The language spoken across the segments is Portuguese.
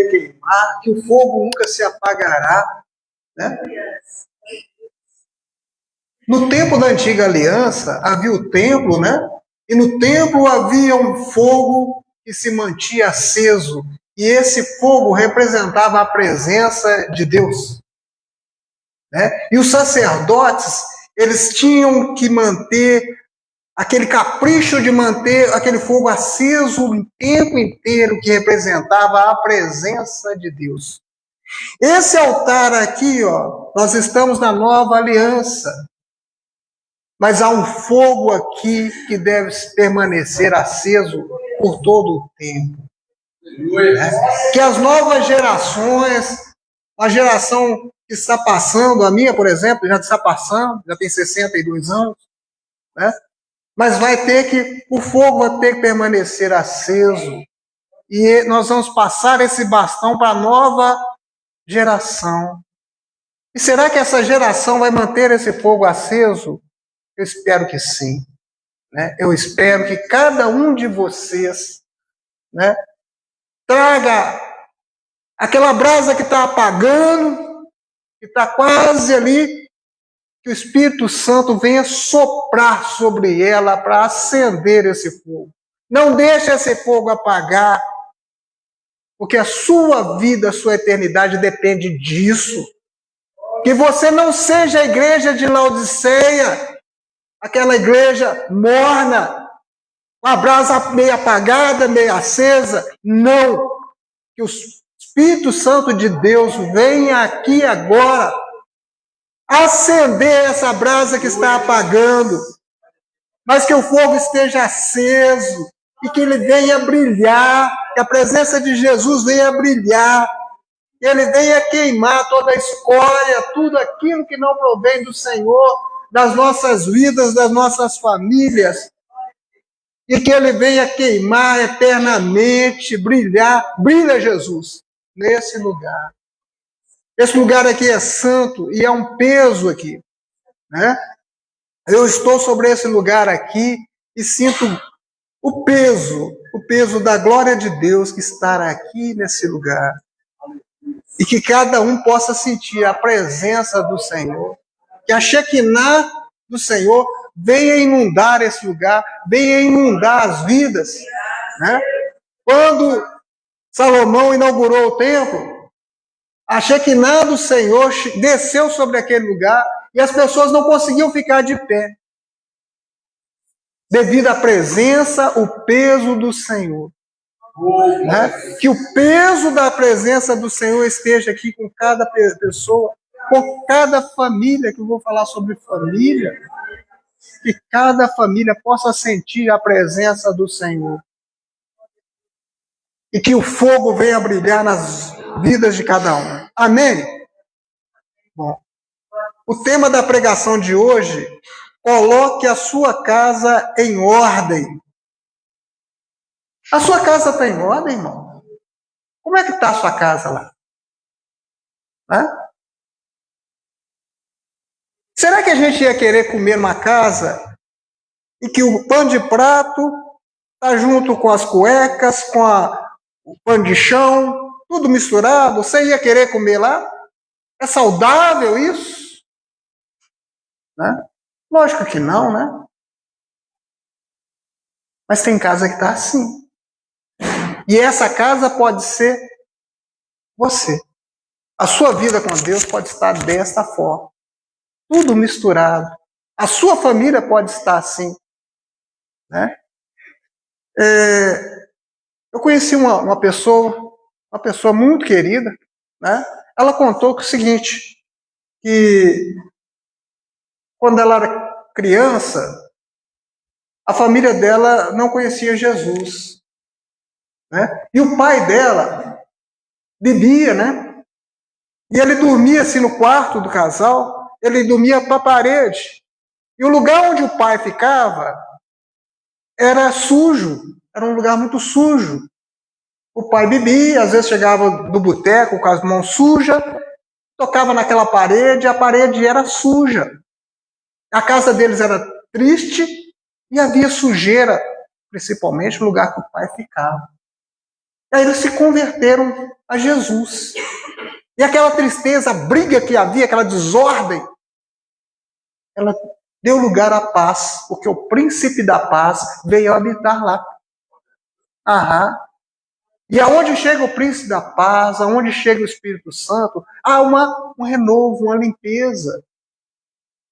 queimar, que o fogo nunca se apagará, né? No tempo da antiga aliança, havia o templo, né? E no templo havia um fogo que se mantinha aceso. E esse fogo representava a presença de Deus, né? E os sacerdotes, eles tinham que manter aquele capricho de manter aquele fogo aceso o tempo inteiro, que representava a presença de Deus. Esse altar aqui, ó, nós estamos na nova aliança. Mas há um fogo aqui que deve permanecer aceso por todo o tempo. Né? Que as novas gerações, a geração que está passando, a minha, por exemplo, já está passando, já tem 62 anos, né? Mas o fogo vai ter que permanecer aceso. E nós vamos passar esse bastão para a nova geração. E será que essa geração vai manter esse fogo aceso? Eu espero que sim. Né? Eu espero que cada um de vocês, né, traga aquela brasa que está apagando, que está quase ali, que o Espírito Santo venha soprar sobre ela para acender esse fogo. Não deixe esse fogo apagar, porque a sua vida, a sua eternidade depende disso. Que você não seja a igreja de Laodiceia, aquela igreja morna, com a brasa meio apagada, meio acesa. Não. Que o Espírito Santo de Deus venha aqui agora acender essa brasa que está apagando, mas que o fogo esteja aceso e que ele venha brilhar, que a presença de Jesus venha brilhar, que ele venha queimar toda a escória, tudo aquilo que não provém do Senhor, das nossas vidas, das nossas famílias, e que ele venha queimar eternamente, brilhar. Brilha, Jesus, nesse lugar. Esse lugar aqui é santo e é um peso aqui, né? Eu estou sobre esse lugar aqui e sinto o peso da glória de Deus que está aqui nesse lugar. E que cada um possa sentir a presença do Senhor, que a Shekinah do Senhor venha inundar esse lugar, venha inundar as vidas, né? Quando Salomão inaugurou o templo, a Shekinah do Senhor desceu sobre aquele lugar e as pessoas não conseguiam ficar de pé, devido à presença, o peso do Senhor. Né? Que o peso da presença do Senhor esteja aqui com cada pessoa, com cada família, que eu vou falar sobre família, que cada família possa sentir a presença do Senhor. E que o fogo venha brilhar nas vidas de cada um. Amém? Bom, o tema da pregação de hoje: coloque a sua casa em ordem. A sua casa está em ordem, irmão? Como é que está a sua casa lá? Hã? Será que a gente ia querer comer numa casa e que o pano de prato está junto com as cuecas, com o pano de chão, tudo misturado? Você ia querer comer lá? É saudável isso? Né? Lógico que não, né? Mas tem casa que está assim. E essa casa pode ser você. A sua vida com Deus pode estar desta forma. Tudo misturado. A sua família pode estar assim. Né? Eu conheci uma pessoa muito querida. Né? Ela contou que o seguinte, que quando ela era criança, a família dela não conhecia Jesus. Né? E o pai dela bebia, né? E ele dormia assim no quarto do casal, ele dormia para a parede. E o lugar onde o pai ficava era sujo, era um lugar muito sujo. O pai bebia, às vezes chegava do boteco com as mãos sujas, tocava naquela parede, a parede era suja. A casa deles era triste e havia sujeira, principalmente no lugar que o pai ficava. Aí eles se converteram a Jesus. E aquela tristeza, a briga que havia, aquela desordem, ela deu lugar à paz, porque o príncipe da paz veio habitar lá. Aham. E aonde chega o príncipe da paz, aonde chega o Espírito Santo, há um renovo, uma limpeza.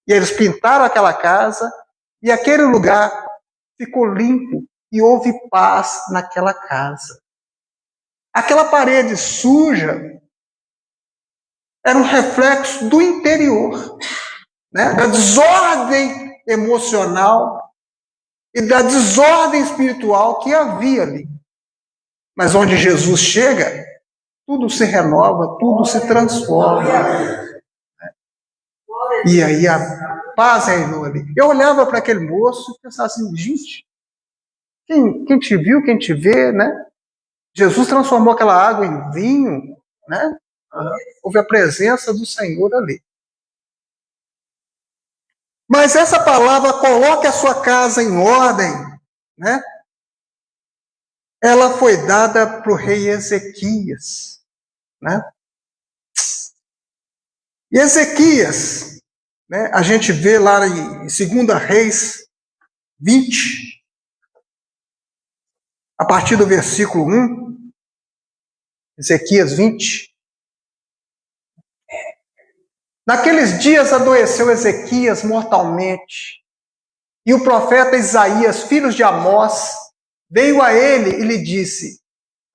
E eles pintaram aquela casa, e aquele lugar ficou limpo, e houve paz naquela casa. Aquela parede suja era um reflexo do interior, né? Da desordem emocional e da desordem espiritual que havia ali. Mas onde Jesus chega, tudo se renova, tudo se transforma. E aí a paz reinou ali. Eu olhava para aquele moço e pensava assim, gente, quem te viu, quem te vê, né? Jesus transformou aquela água em vinho, né? Houve a presença do Senhor ali. Mas essa palavra, coloque a sua casa em ordem, né? Ela foi dada para o rei Ezequias, né? E Ezequias, né, a gente vê lá em 2 Reis 20, a partir do versículo 1, Ezequias 20. Naqueles dias adoeceu Ezequias mortalmente, e o profeta Isaías, filho de Amós, veio a ele e lhe disse: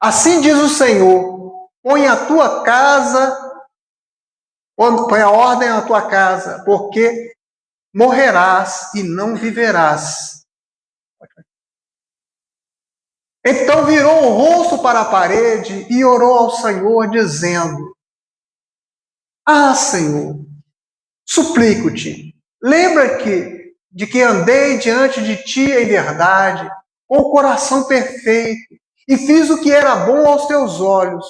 assim diz o Senhor, põe a ordem na tua casa, porque morrerás e não viverás. Então virou o rosto para a parede e orou ao Senhor, dizendo: ah, Senhor, suplico-te, lembra-te de que andei diante de ti em verdade, com o coração perfeito, e fiz o que era bom aos teus olhos.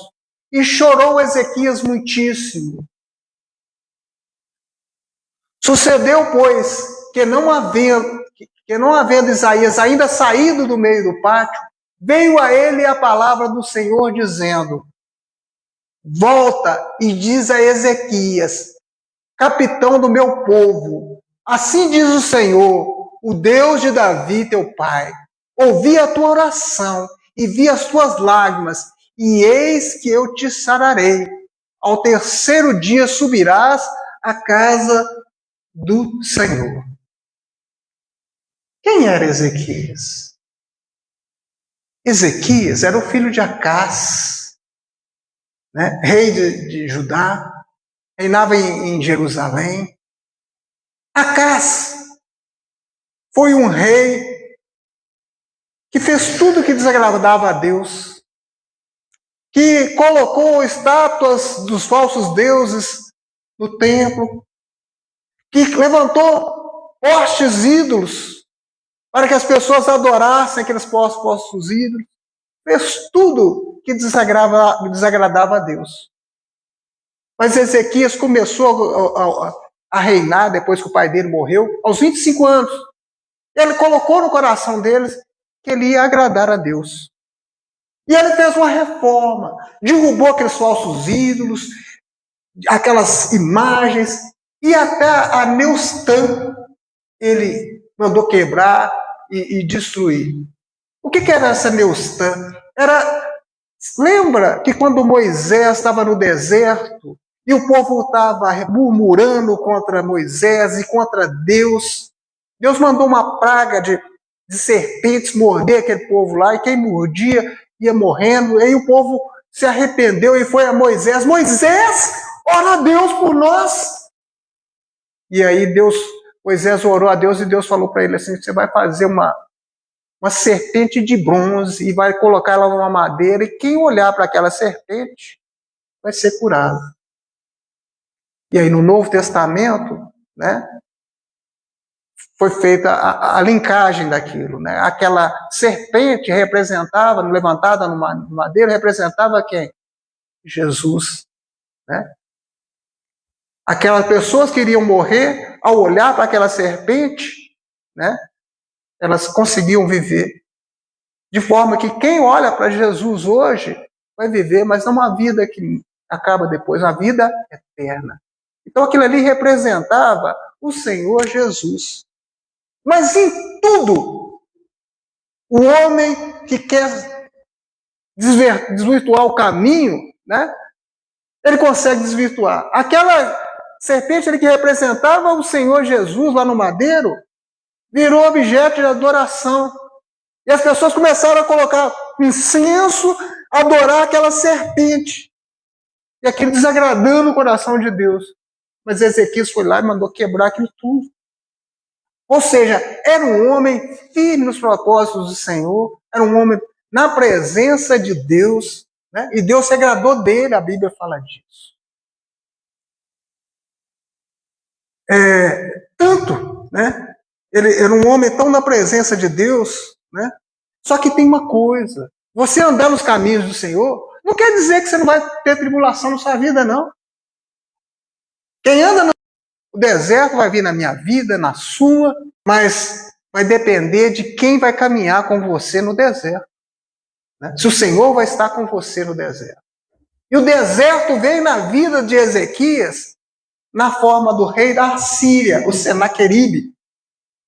E chorou Ezequias muitíssimo. Sucedeu, pois, que não havendo Isaías ainda saído do meio do pátio, veio a ele a palavra do Senhor, dizendo: volta e diz a Ezequias, capitão do meu povo, assim diz o Senhor, o Deus de Davi, teu pai, ouvi a tua oração e vi as tuas lágrimas, e eis que eu te sararei. Ao terceiro dia subirás à casa do Senhor. Quem era Ezequias? Ezequias era o filho de Acás, né? Rei de Judá, reinava em Jerusalém. Acás foi um rei que fez tudo que desagradava a Deus, que colocou estátuas dos falsos deuses no templo, que levantou postes ídolos para que as pessoas adorassem aqueles postos ídolos, fez tudo que desagradava a Deus. Mas Ezequias começou a reinar depois que o pai dele morreu, aos 25 anos. Ele colocou no coração deles que ele ia agradar a Deus. E ele fez uma reforma, derrubou aqueles falsos ídolos, aquelas imagens, e até a Neustã ele mandou quebrar e destruir. O que era essa Neustã? Lembra que quando Moisés estava no deserto e o povo estava murmurando contra Moisés e contra Deus, Deus mandou uma praga de serpentes morder aquele povo lá, e quem mordia ia morrendo, e aí o povo se arrependeu e foi a Moisés: Moisés, ora a Deus por nós. E aí Moisés orou a Deus e Deus falou para ele assim: você vai fazer uma serpente de bronze e vai colocar ela numa madeira, e quem olhar para aquela serpente vai ser curado. E aí no Novo Testamento, né, foi feita a linkagem daquilo, né? Aquela serpente representava, levantada numa madeira, representava quem? Jesus, né? Aquelas pessoas que iriam morrer, ao olhar para aquela serpente, né, elas conseguiam viver. De forma que quem olha para Jesus hoje vai viver, mas não uma vida que acaba depois, uma vida eterna. Então aquilo ali representava o Senhor Jesus. Mas em tudo, o homem que quer desvirtuar o caminho, né, ele consegue desvirtuar. Aquela serpente que representava o Senhor Jesus lá no madeiro, virou objeto de adoração. E as pessoas começaram a colocar incenso, adorar aquela serpente. E aquilo desagradando o coração de Deus. Mas Ezequias foi lá e mandou quebrar aquilo tudo. Ou seja, era um homem firme nos propósitos do Senhor, era um homem na presença de Deus, né? E Deus se agradou dele, a Bíblia fala disso. Tanto, né? Ele era um homem tão na presença de Deus, né? Só que tem uma coisa, você andar nos caminhos do Senhor, não quer dizer que você não vai ter tribulação na sua vida, não. Quem anda no deserto vai vir na minha vida, na sua, mas vai depender de quem vai caminhar com você no deserto. Né? Se o Senhor vai estar com você no deserto. E o deserto veio na vida de Ezequias na forma do rei da Síria, o Senaqueribe.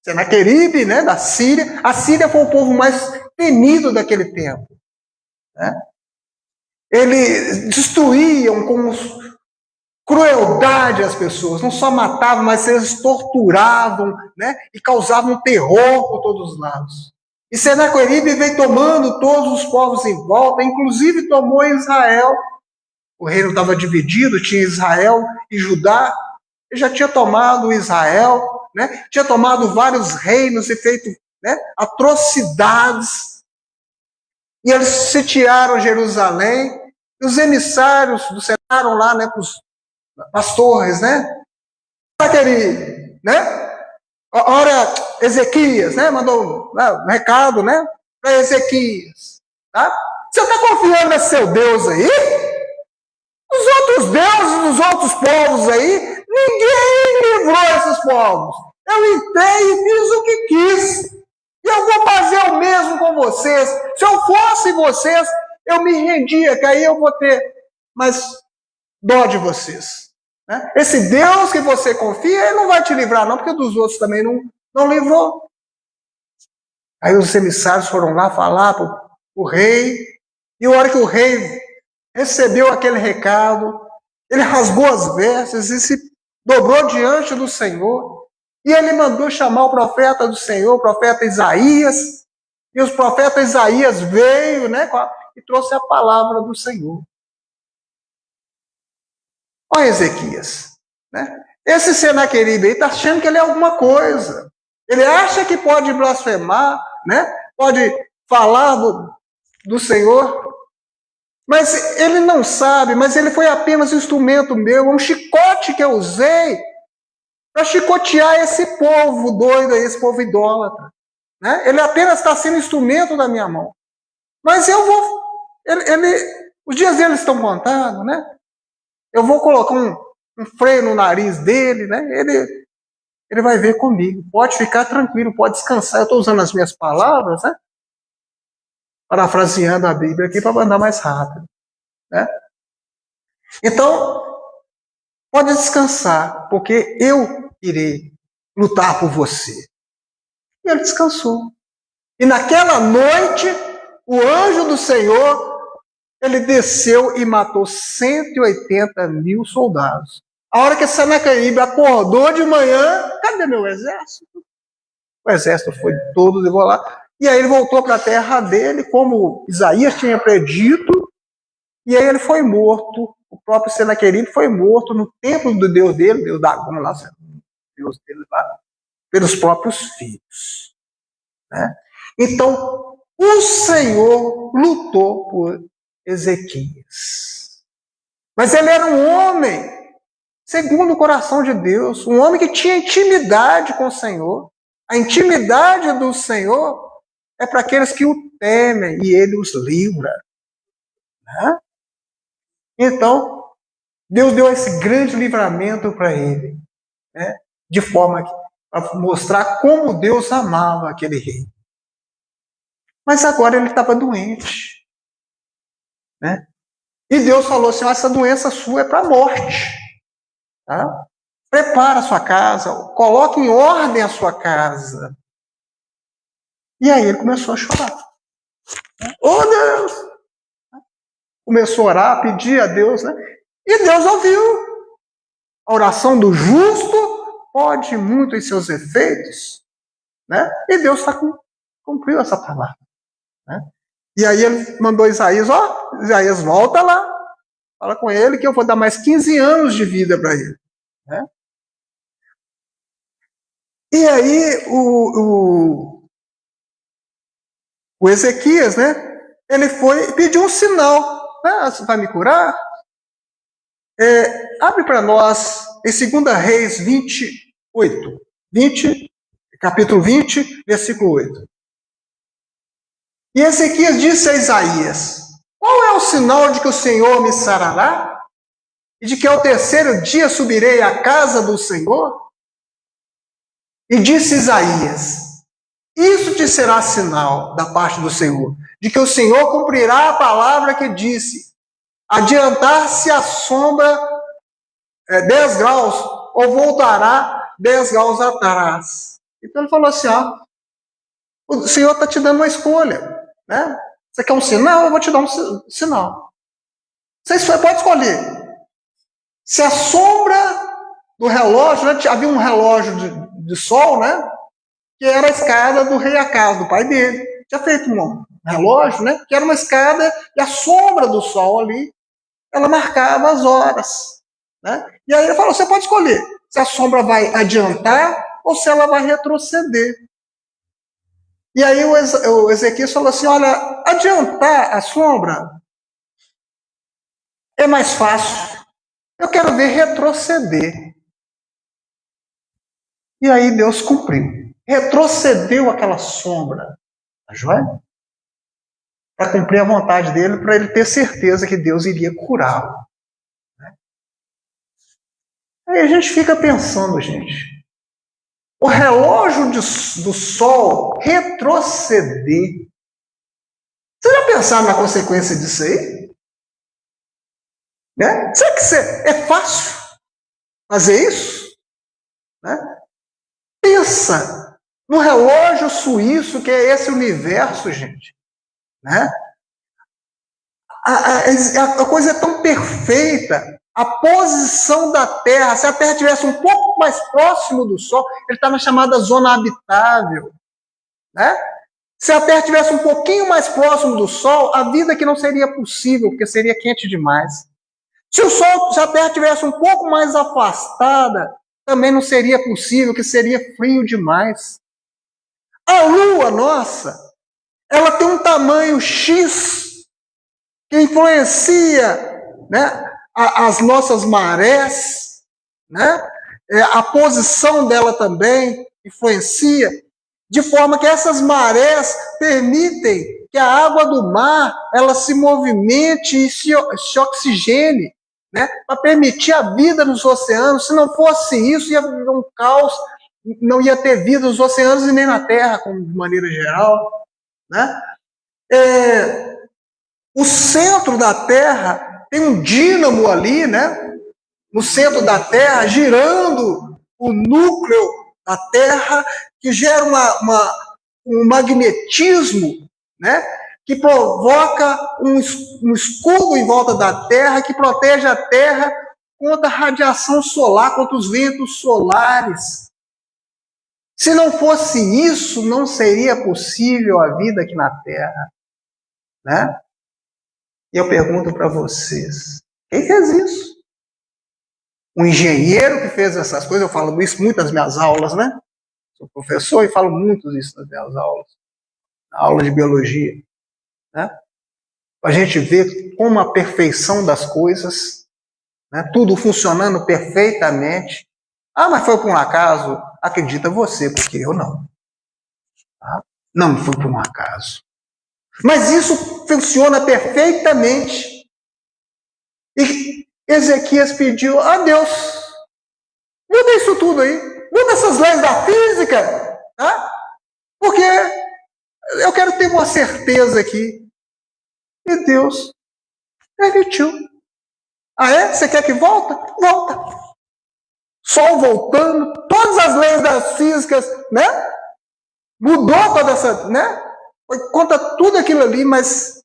Senaqueribe, né, da Síria. A Síria foi o povo mais temido daquele tempo. Né? Eles destruíam com crueldade as pessoas, não só matavam, mas eles torturavam, né, e causavam terror por todos os lados. E Senaqueribe veio tomando todos os povos em volta, inclusive tomou Israel. O reino estava dividido, tinha Israel e Judá. Ele já tinha tomado Israel, né, tinha tomado vários reinos e feito, né, atrocidades. E eles sitiaram Jerusalém. E os emissários do Senado lá, né, as torres, né? Senaqueribe, né? Ora, Ezequias, né? Mandou um recado, né? Para Ezequias, tá? Você está confiando nesse seu Deus aí? Os outros deuses dos outros povos aí, ninguém livrou esses povos. Eu entrei e fiz o que quis. E eu vou fazer o mesmo com vocês. Se eu fosse vocês, eu me rendia, que aí eu vou ter mais dó de vocês. Né? Esse Deus que você confia, ele não vai te livrar, não, porque dos outros também não livrou. Aí os emissários foram lá falar para o rei, e a hora que o rei recebeu aquele recado, ele rasgou as vestes e se dobrou diante do Senhor, e ele mandou chamar o profeta do Senhor, o profeta Isaías, e o profeta Isaías veio, né, e trouxe a palavra do Senhor. Olha Ezequias, né? Esse Senaqueribe aí está achando que ele é alguma coisa. Ele acha que pode blasfemar, né? Pode falar do Senhor, mas ele não sabe, mas ele foi apenas um instrumento meu, um chicote que eu usei para chicotear esse povo doido aí, esse povo idólatra. Né? Ele apenas está sendo instrumento da minha mão. Mas eu vou... os dias dele estão contados, né? Eu vou colocar um freio no nariz dele, né? Ele vai ver comigo. Pode ficar tranquilo, pode descansar. Eu estou usando as minhas palavras, né? Parafraseando a Bíblia aqui para andar mais rápido. Né? Então, pode descansar, porque eu irei lutar por você. E ele descansou. E naquela noite, o anjo do Senhor, ele desceu e matou 180 mil soldados. A hora que Senaqueribe acordou de manhã, cadê meu exército? O exército foi todo, levou lá. E aí ele voltou para a terra dele, como Isaías tinha predito, e aí ele foi morto. O próprio Senaqueribe foi morto no templo do Deus dele, Deus Dagon lá, Deus dele lá, pelos próprios filhos. Né? Então, o Senhor lutou por Ezequias. Mas ele era um homem segundo o coração de Deus, um homem que tinha intimidade com o Senhor. A intimidade do Senhor é para aqueles que o temem e ele os livra. Né? Então, Deus deu esse grande livramento para ele, né? De forma para mostrar como Deus amava aquele rei. Mas agora ele estava doente. Né? E Deus falou assim: essa doença sua é para a morte. Tá? Prepara a sua casa, coloque em ordem a sua casa. E aí ele começou a chorar. Oh, Deus! Começou a orar, pedir a Deus, né? E Deus ouviu. A oração do justo pode muito em seus efeitos, né? E Deus cumpriu essa palavra, né? E aí ele mandou Isaías: Isaías, volta lá, fala com ele que eu vou dar mais 15 anos de vida para ele, né? E aí o Ezequias, né? Ele foi e pediu um sinal, né? Você vai me curar? Abre para nós em 2 Reis 28, capítulo 20, versículo 8. E Ezequias disse a Isaías: qual é o sinal de que o Senhor me sarará? E de que ao terceiro dia subirei à casa do Senhor? E disse Isaías: isso te será sinal da parte do Senhor, de que o Senhor cumprirá a palavra que disse: adiantar-se a sombra 10 graus, ou voltará 10 graus atrás. Então ele falou assim: o Senhor está te dando uma escolha, né? Você quer um sinal? Eu vou te dar um sinal. Você pode escolher. Se a sombra do relógio, né, havia um relógio de sol, né? Que era a escada do rei Acaz, do pai dele. Tinha feito um relógio, né? Que era uma escada e a sombra do sol ali, ela marcava as horas, né? E aí ele falou: você pode escolher se a sombra vai adiantar ou se ela vai retroceder. E aí o Ezequias falou assim: olha, adiantar a sombra é mais fácil. Eu quero ver retroceder. E aí Deus cumpriu. Retrocedeu aquela sombra, tá joia? Para cumprir a vontade dele, para ele ter certeza que Deus iria curá-lo. Né? Aí a gente fica pensando, gente, o relógio do sol retroceder. Você já pensaram na consequência disso aí? Né? Será que é fácil fazer isso? Né? Pensa no relógio suíço que é esse universo, gente. Né? A coisa é tão perfeita. A posição da Terra, se a Terra estivesse um pouco mais próximo do Sol, ele está na chamada zona habitável. Né? Se a Terra estivesse um pouquinho mais próximo do Sol, a vida aqui não seria possível, porque seria quente demais. Se a Terra estivesse um pouco mais afastada, também não seria possível, porque seria frio demais. A Lua nossa, ela tem um tamanho X que influencia, né, as nossas marés, né? A posição dela também influencia, de forma que essas marés permitem que a água do mar ela se movimente e se oxigene, né, para permitir a vida nos oceanos. Se não fosse isso, ia haver um caos, não ia ter vida nos oceanos e nem na Terra, de maneira geral. Né? O centro da Terra tem um dínamo ali, né? No centro da Terra, girando o núcleo da Terra, que gera um magnetismo, né? Que provoca um escudo em volta da Terra, que protege a Terra contra a radiação solar, contra os ventos solares. Se não fosse isso, não seria possível a vida aqui na Terra. Né? E eu pergunto para vocês, quem fez isso? Um engenheiro que fez essas coisas? Eu falo isso muito nas minhas aulas, né? Sou professor e falo muito isso nas minhas aulas. Na aula de biologia. Né? Para a gente ver como a perfeição das coisas, né? Tudo funcionando perfeitamente. Mas foi por um acaso? Acredita você, porque eu não. Tá? Não foi por um acaso. Mas isso funciona perfeitamente. E Ezequias pediu a Deus: muda isso tudo aí. Muda essas leis da física. Tá? Porque eu quero ter uma certeza aqui. E Deus Permitiu. Ah, é? Você quer que volta? Volta. Sol voltando, todas as leis das físicas, né? Mudou toda essa, né? Foi contra tudo aquilo ali, mas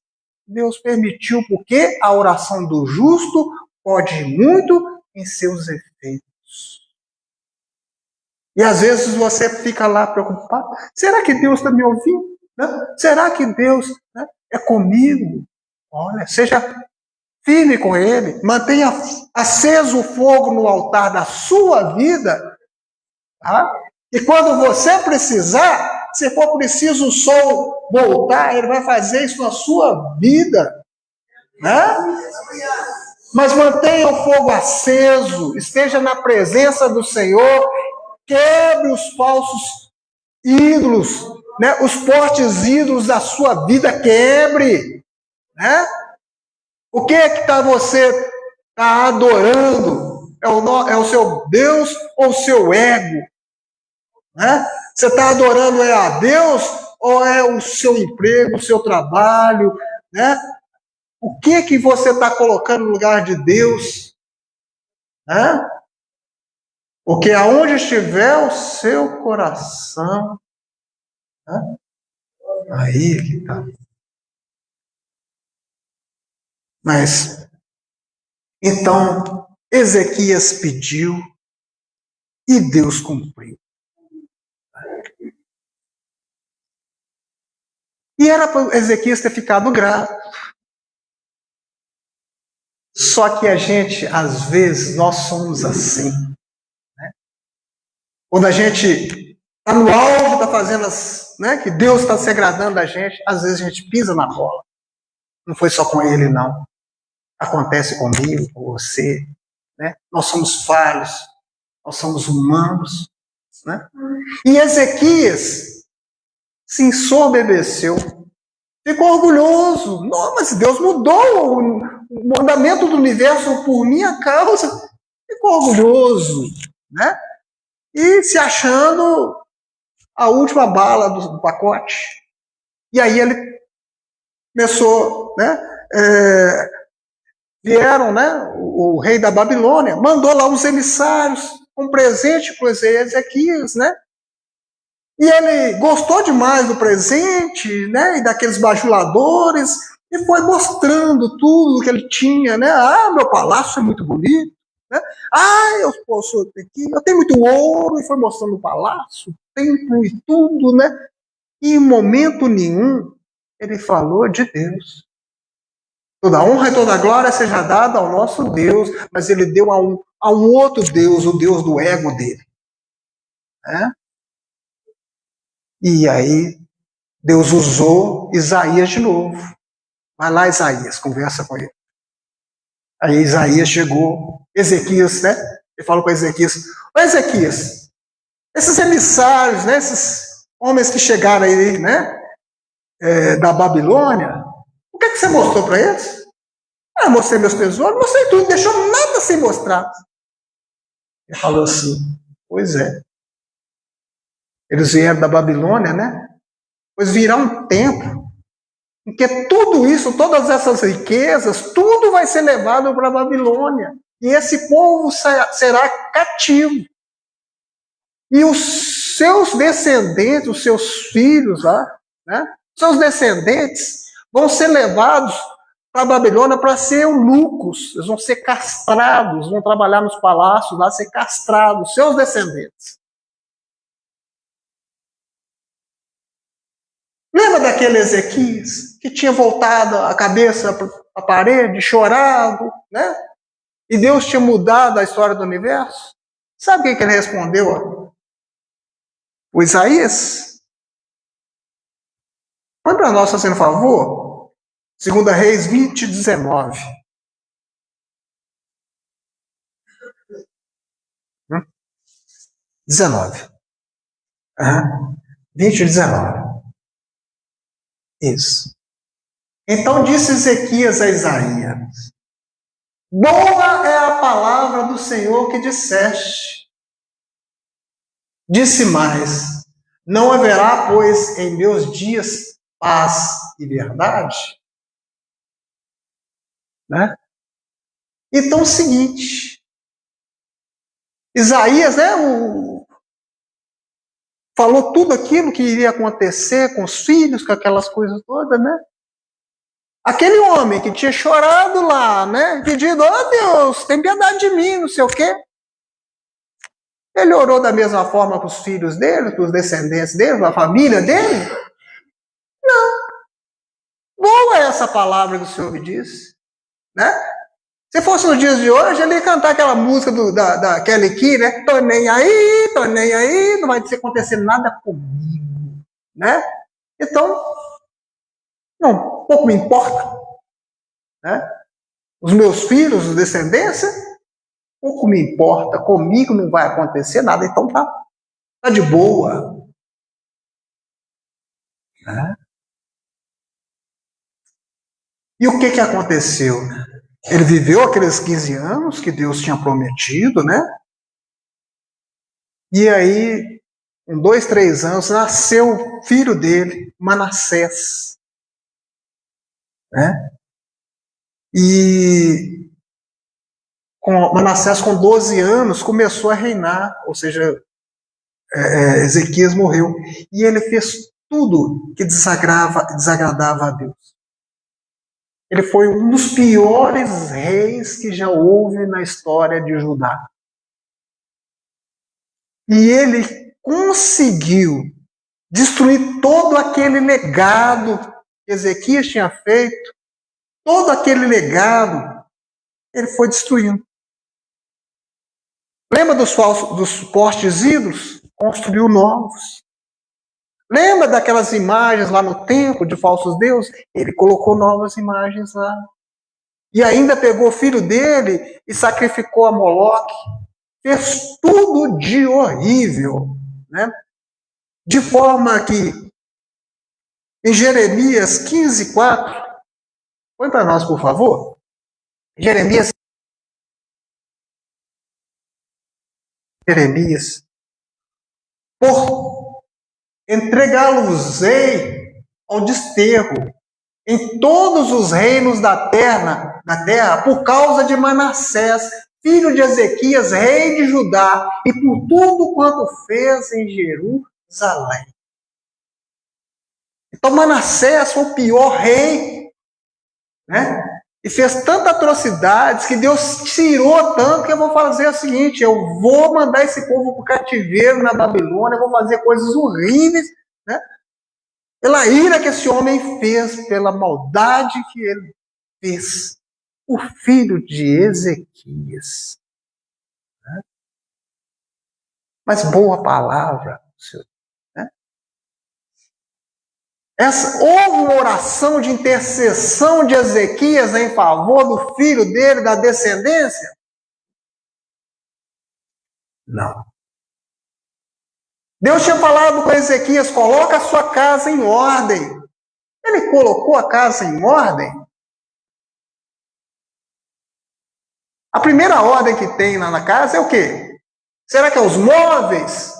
Deus permitiu, porque a oração do justo pode ir muito em seus efeitos. E às vezes você fica lá preocupado. Será que Deus está me ouvindo? Né? Será que Deus, né, é comigo? Olha, seja firme com Ele. Mantenha aceso o fogo no altar da sua vida. Tá? E quando você precisar, se for preciso o sol voltar, Ele vai fazer isso na sua vida. Né? Mas mantenha o fogo aceso. Esteja na presença do Senhor. Quebre os falsos ídolos, né? Os fortes ídolos da sua vida, quebre, né? O que é que você está adorando? É o seu Deus ou o seu ego? Né? Você está adorando a Deus ou é o seu emprego, o seu trabalho? Né? O que é que você está colocando no lugar de Deus? Né? Porque aonde estiver o seu coração, né? Aí que está. Mas, então, Ezequias pediu e Deus cumpriu. E era para Ezequias ter ficado grato. Só que a gente, às vezes, nós somos assim. Né? Quando a gente está no auge, está fazendo né, que Deus está se agradando da gente, às vezes a gente pisa na bola. Não foi só com ele, não. Acontece comigo, com você. Né? Nós somos falhos, nós somos humanos. Né? E Ezequias se ensoberbeceu, ficou orgulhoso. Não, mas Deus mudou o mandamento do universo por minha causa. Ficou orgulhoso, né? E se achando a última bala do pacote. E aí ele começou, né? Vieram, né? O rei da Babilônia mandou lá uns emissários, um presente para Ezequias, né? E ele gostou demais do presente, né? E daqueles bajuladores, e foi mostrando tudo que ele tinha, né? Ah, meu palácio é muito bonito, né? Ah, eu posso aqui, eu tenho muito ouro, e foi mostrando o palácio, o templo e tudo, né? E em momento nenhum ele falou de Deus. Toda honra e toda glória seja dada ao nosso Deus, mas ele deu a um outro Deus, o Deus do ego dele. Né? E aí Deus usou Isaías de novo. Vai lá, Isaías, conversa com ele. Aí Isaías chegou, Ezequias, né? Ele falou para Ezequias: ô Ezequias, esses emissários, né? Esses homens que chegaram aí, né? Da Babilônia, o que é que você mostrou para eles? Ah, eu mostrei meus tesouros, mostrei tudo, deixou nada sem mostrar. Ele falou assim: pois é. Eles vieram da Babilônia, né? Pois virá um tempo em que tudo isso, todas essas riquezas, tudo vai ser levado para a Babilônia. E esse povo será cativo. E os seus descendentes, os seus filhos lá, né? Seus descendentes vão ser levados para a Babilônia para ser eunucos. Eles vão ser castrados, vão trabalhar nos palácios lá, ser castrados, seus descendentes. Lembra daquele Ezequias que tinha voltado a cabeça para a parede, chorado, né? E Deus tinha mudado a história do universo? Sabe o que ele respondeu? O Isaías? Põe para nós, fazendo favor. 2 Reis 20, 19. 19. 20, 19. Isso. Então disse Ezequias a Isaías: boa é a palavra do Senhor que disseste. Disse mais: não haverá, pois, em meus dias paz e verdade? né? Então é o seguinte, Isaías, né, falou tudo aquilo que iria acontecer com os filhos, com aquelas coisas todas, né? Aquele homem que tinha chorado lá, né, pedindo, oh Deus, tem piedade de mim, não sei o quê. Ele orou da mesma forma para os filhos dele, para os descendentes dele, para a família dele? Boa é essa palavra que o Senhor me disse, né? Se fosse nos dias de hoje, ele ia cantar aquela música da Kelly Key, né? Tô nem aí, não vai acontecer nada comigo, né? Então, não, pouco me importa, né? Os meus filhos, os descendência, pouco me importa, comigo não vai acontecer nada, então tá de boa, né? E o que aconteceu? Ele viveu aqueles 15 anos que Deus tinha prometido, né? E aí, com 2, 3 anos, nasceu o filho dele, Manassés, né? E Manassés, com 12 anos, começou a reinar, ou seja, Ezequias morreu. E ele fez tudo que desagradava a Deus. Ele foi um dos piores reis que já houve na história de Judá. E ele conseguiu destruir todo aquele legado que Ezequias tinha feito, todo aquele legado, ele foi destruindo. Lembra dos postes ídolos? Construiu novos. Lembra daquelas imagens lá no templo de falsos deuses? Ele colocou novas imagens lá. E ainda pegou o filho dele e sacrificou a Moloque. Fez tudo de horrível, né? De forma que, em Jeremias 15:4, põe para nós, por favor. Jeremias, por entregá-los-ei ao desterro em todos os reinos da terra, por causa de Manassés, filho de Ezequias, rei de Judá, e por tudo quanto fez em Jerusalém. Então Manassés foi o pior rei, né? E fez tantas atrocidades que Deus tirou tanto que eu vou fazer o seguinte, eu vou mandar esse povo para o cativeiro na Babilônia, eu vou fazer coisas horríveis, né? Pela ira que esse homem fez, pela maldade que ele fez. O filho de Ezequias. Né? Mas boa palavra, Senhor. Né? Houve uma oração de intercessão de Ezequias em favor do filho dele, da descendência? Não. Deus tinha falado com Ezequias, coloca a sua casa em ordem. Ele colocou a casa em ordem? A primeira ordem que tem lá na casa é o quê? Será que é os móveis?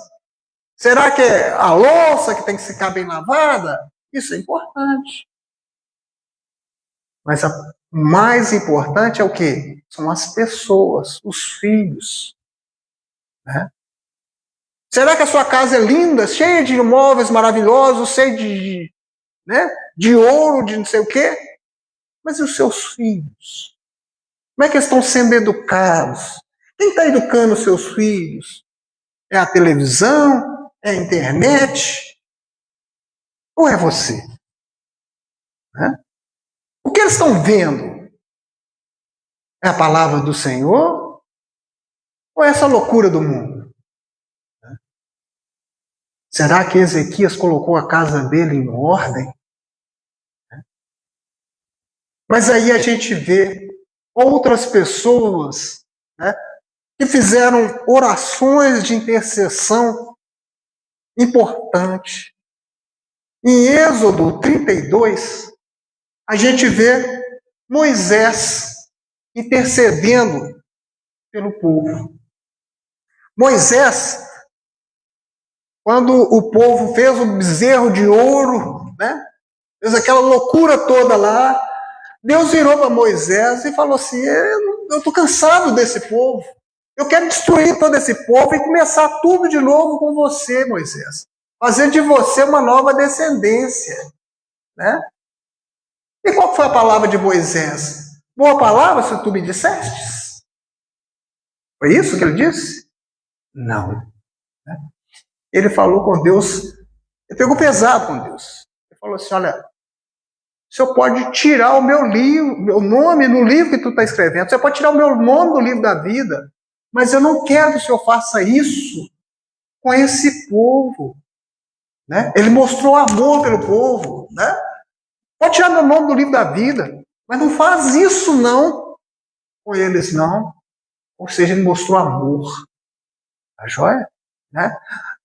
Será que é a louça que tem que ficar bem lavada? Isso é importante. Mas o mais importante é o quê? São as pessoas, os filhos. Né? Será que a sua casa é linda, cheia de móveis maravilhosos, cheia de ouro, de não sei o quê? Mas e os seus filhos? Como é que eles estão sendo educados? Quem está educando os seus filhos? É a televisão? É a internet? Ou é você? Né? O que eles estão vendo? É a palavra do Senhor? Ou é essa loucura do mundo? Será que Ezequias colocou a casa dele em ordem? Mas aí a gente vê outras pessoas, né, que fizeram orações de intercessão importante. Em Êxodo 32, a gente vê Moisés intercedendo pelo povo. Moisés, quando o povo fez o bezerro de ouro, né, fez aquela loucura toda lá, Deus virou para Moisés e falou assim: eu estou cansado desse povo. Eu quero destruir todo esse povo e começar tudo de novo com você, Moisés. Fazer de você uma nova descendência. Né? E qual foi a palavra de Moisés? Boa palavra, se tu me dissestes? Foi isso que ele disse? Não. Né? Ele falou com Deus, ele pegou pesado com Deus. Ele falou assim: olha, o senhor pode tirar o meu livro, meu nome no livro que tu está escrevendo, o senhor pode tirar o meu nome do livro da vida, mas eu não quero que o senhor faça isso com esse povo. Né? Ele mostrou amor pelo povo. Né? Pode tirar meu nome do livro da vida, mas não faz isso não com eles não. Ou seja, ele mostrou amor. Tá joia? Né?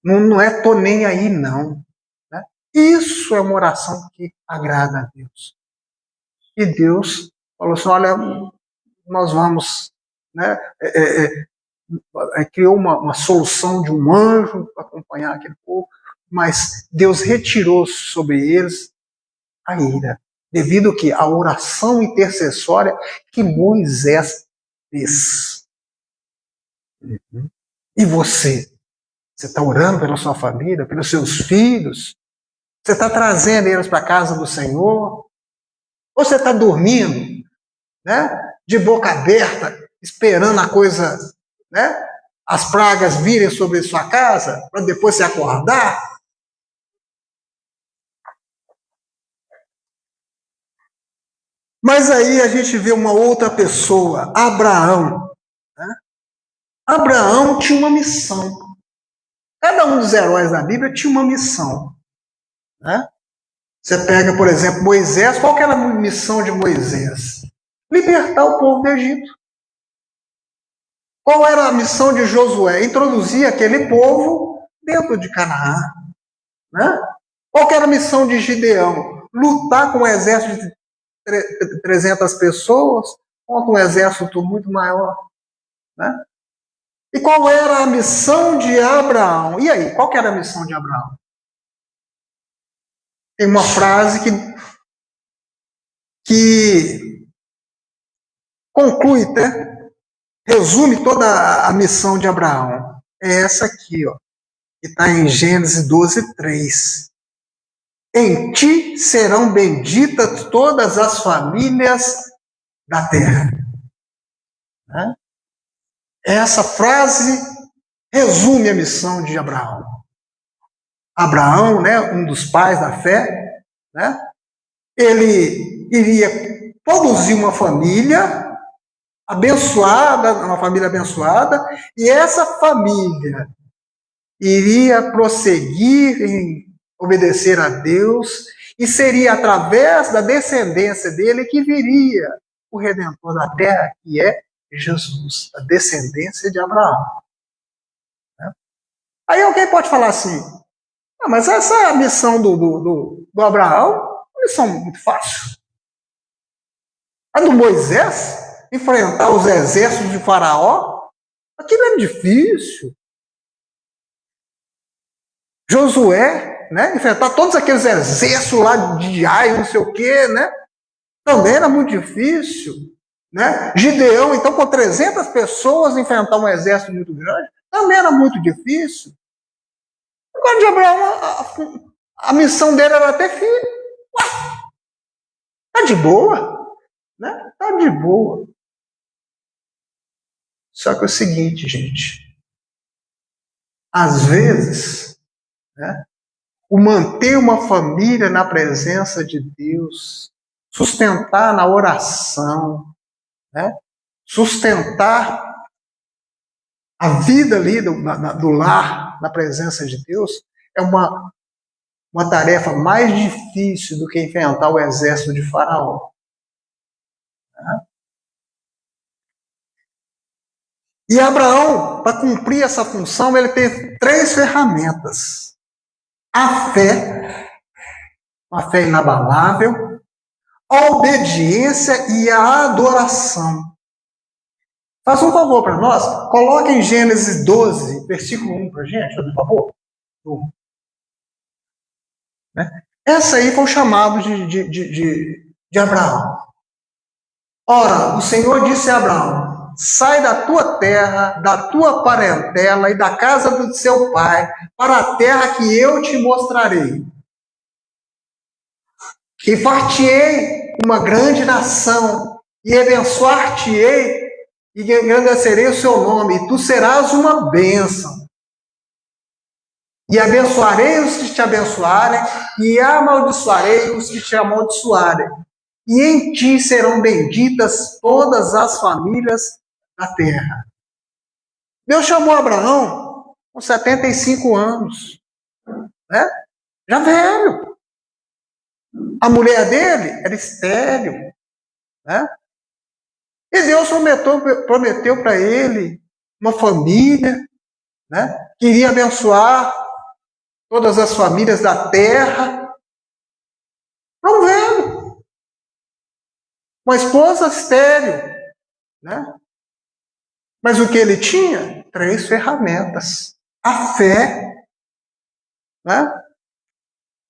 Não é tô nem aí não. Né? Isso é uma oração que agrada a Deus. E Deus falou assim: olha, nós vamos, né, criou uma solução de um anjo para acompanhar aquele povo, mas Deus retirou sobre eles a ira, devido que a oração intercessória que Moisés fez. E você está orando pela sua família, pelos seus filhos? Você está trazendo eles para a casa do Senhor? Ou você está dormindo, né, de boca aberta, esperando a coisa, né, as pragas virem sobre sua casa, para depois se acordar? Mas aí a gente vê uma outra pessoa, Abraão. Né? Abraão tinha uma missão. Cada um dos heróis da Bíblia tinha uma missão. Né? Você pega, por exemplo, Moisés. Qual que era a missão de Moisés? Libertar o povo do Egito. Qual era a missão de Josué? Introduzir aquele povo dentro de Canaã. Né? Qual que era a missão de Gideão? Lutar com um exército de 300 pessoas contra um exército muito maior. Né? E qual era a missão de Abraão? E aí, qual que era a missão de Abraão? Tem uma frase que conclui, né? Resume toda a missão de Abraão. É essa aqui, ó, que está em Gênesis 12:3. Em ti serão benditas todas as famílias da terra. Né? Essa frase resume a missão de Abraão. Abraão, né, um dos pais da fé, né, ele iria produzir uma família abençoada, e essa família iria prosseguir em obedecer a Deus, e seria através da descendência dele que viria o Redentor da terra, que é Jesus, a descendência de Abraão. Aí alguém pode falar assim: mas essa é a missão do Abraão, uma missão muito fácil. A do Moisés, enfrentar os exércitos de Faraó, aquilo é difícil. Josué, né, enfrentar todos aqueles exércitos lá de Ai, não sei o quê, né, também era muito difícil. Né? Gideão, então, com 300 pessoas, enfrentar um exército muito grande, também era muito difícil. Agora, de Abraão, a missão dele era ter filho. Ué, tá de boa. Né? Tá de boa. Só que é o seguinte, gente. Às vezes, né, o manter uma família na presença de Deus, sustentar na oração, né, sustentar a vida ali do lar, na presença de Deus, é uma tarefa mais difícil do que enfrentar o exército de Faraó. E Abraão, para cumprir essa função, ele teve 3 ferramentas. A fé inabalável, a obediência e a adoração. Faça um favor para nós, coloque em Gênesis 12, versículo 1 para a gente, por favor. Essa aí foi o chamado de Abraão. Ora, o Senhor disse a Abraão: sai da tua terra, da tua parentela e da casa do seu pai, para a terra que eu te mostrarei. E far-te-ei uma grande nação, e abençoar-te-ei, e engrandecerei o seu nome, e tu serás uma bênção. E abençoarei os que te abençoarem, e amaldiçoarei os que te amaldiçoarem. E em ti serão benditas todas as famílias da terra. Deus chamou Abraão com 75 anos, né? Já velho. A mulher dele era estéril, né? E Deus prometeu para ele uma família, né? Que iria abençoar todas as famílias da terra. Para um velho, uma esposa estéril, né? Mas o que ele tinha? 3 ferramentas. A fé, né?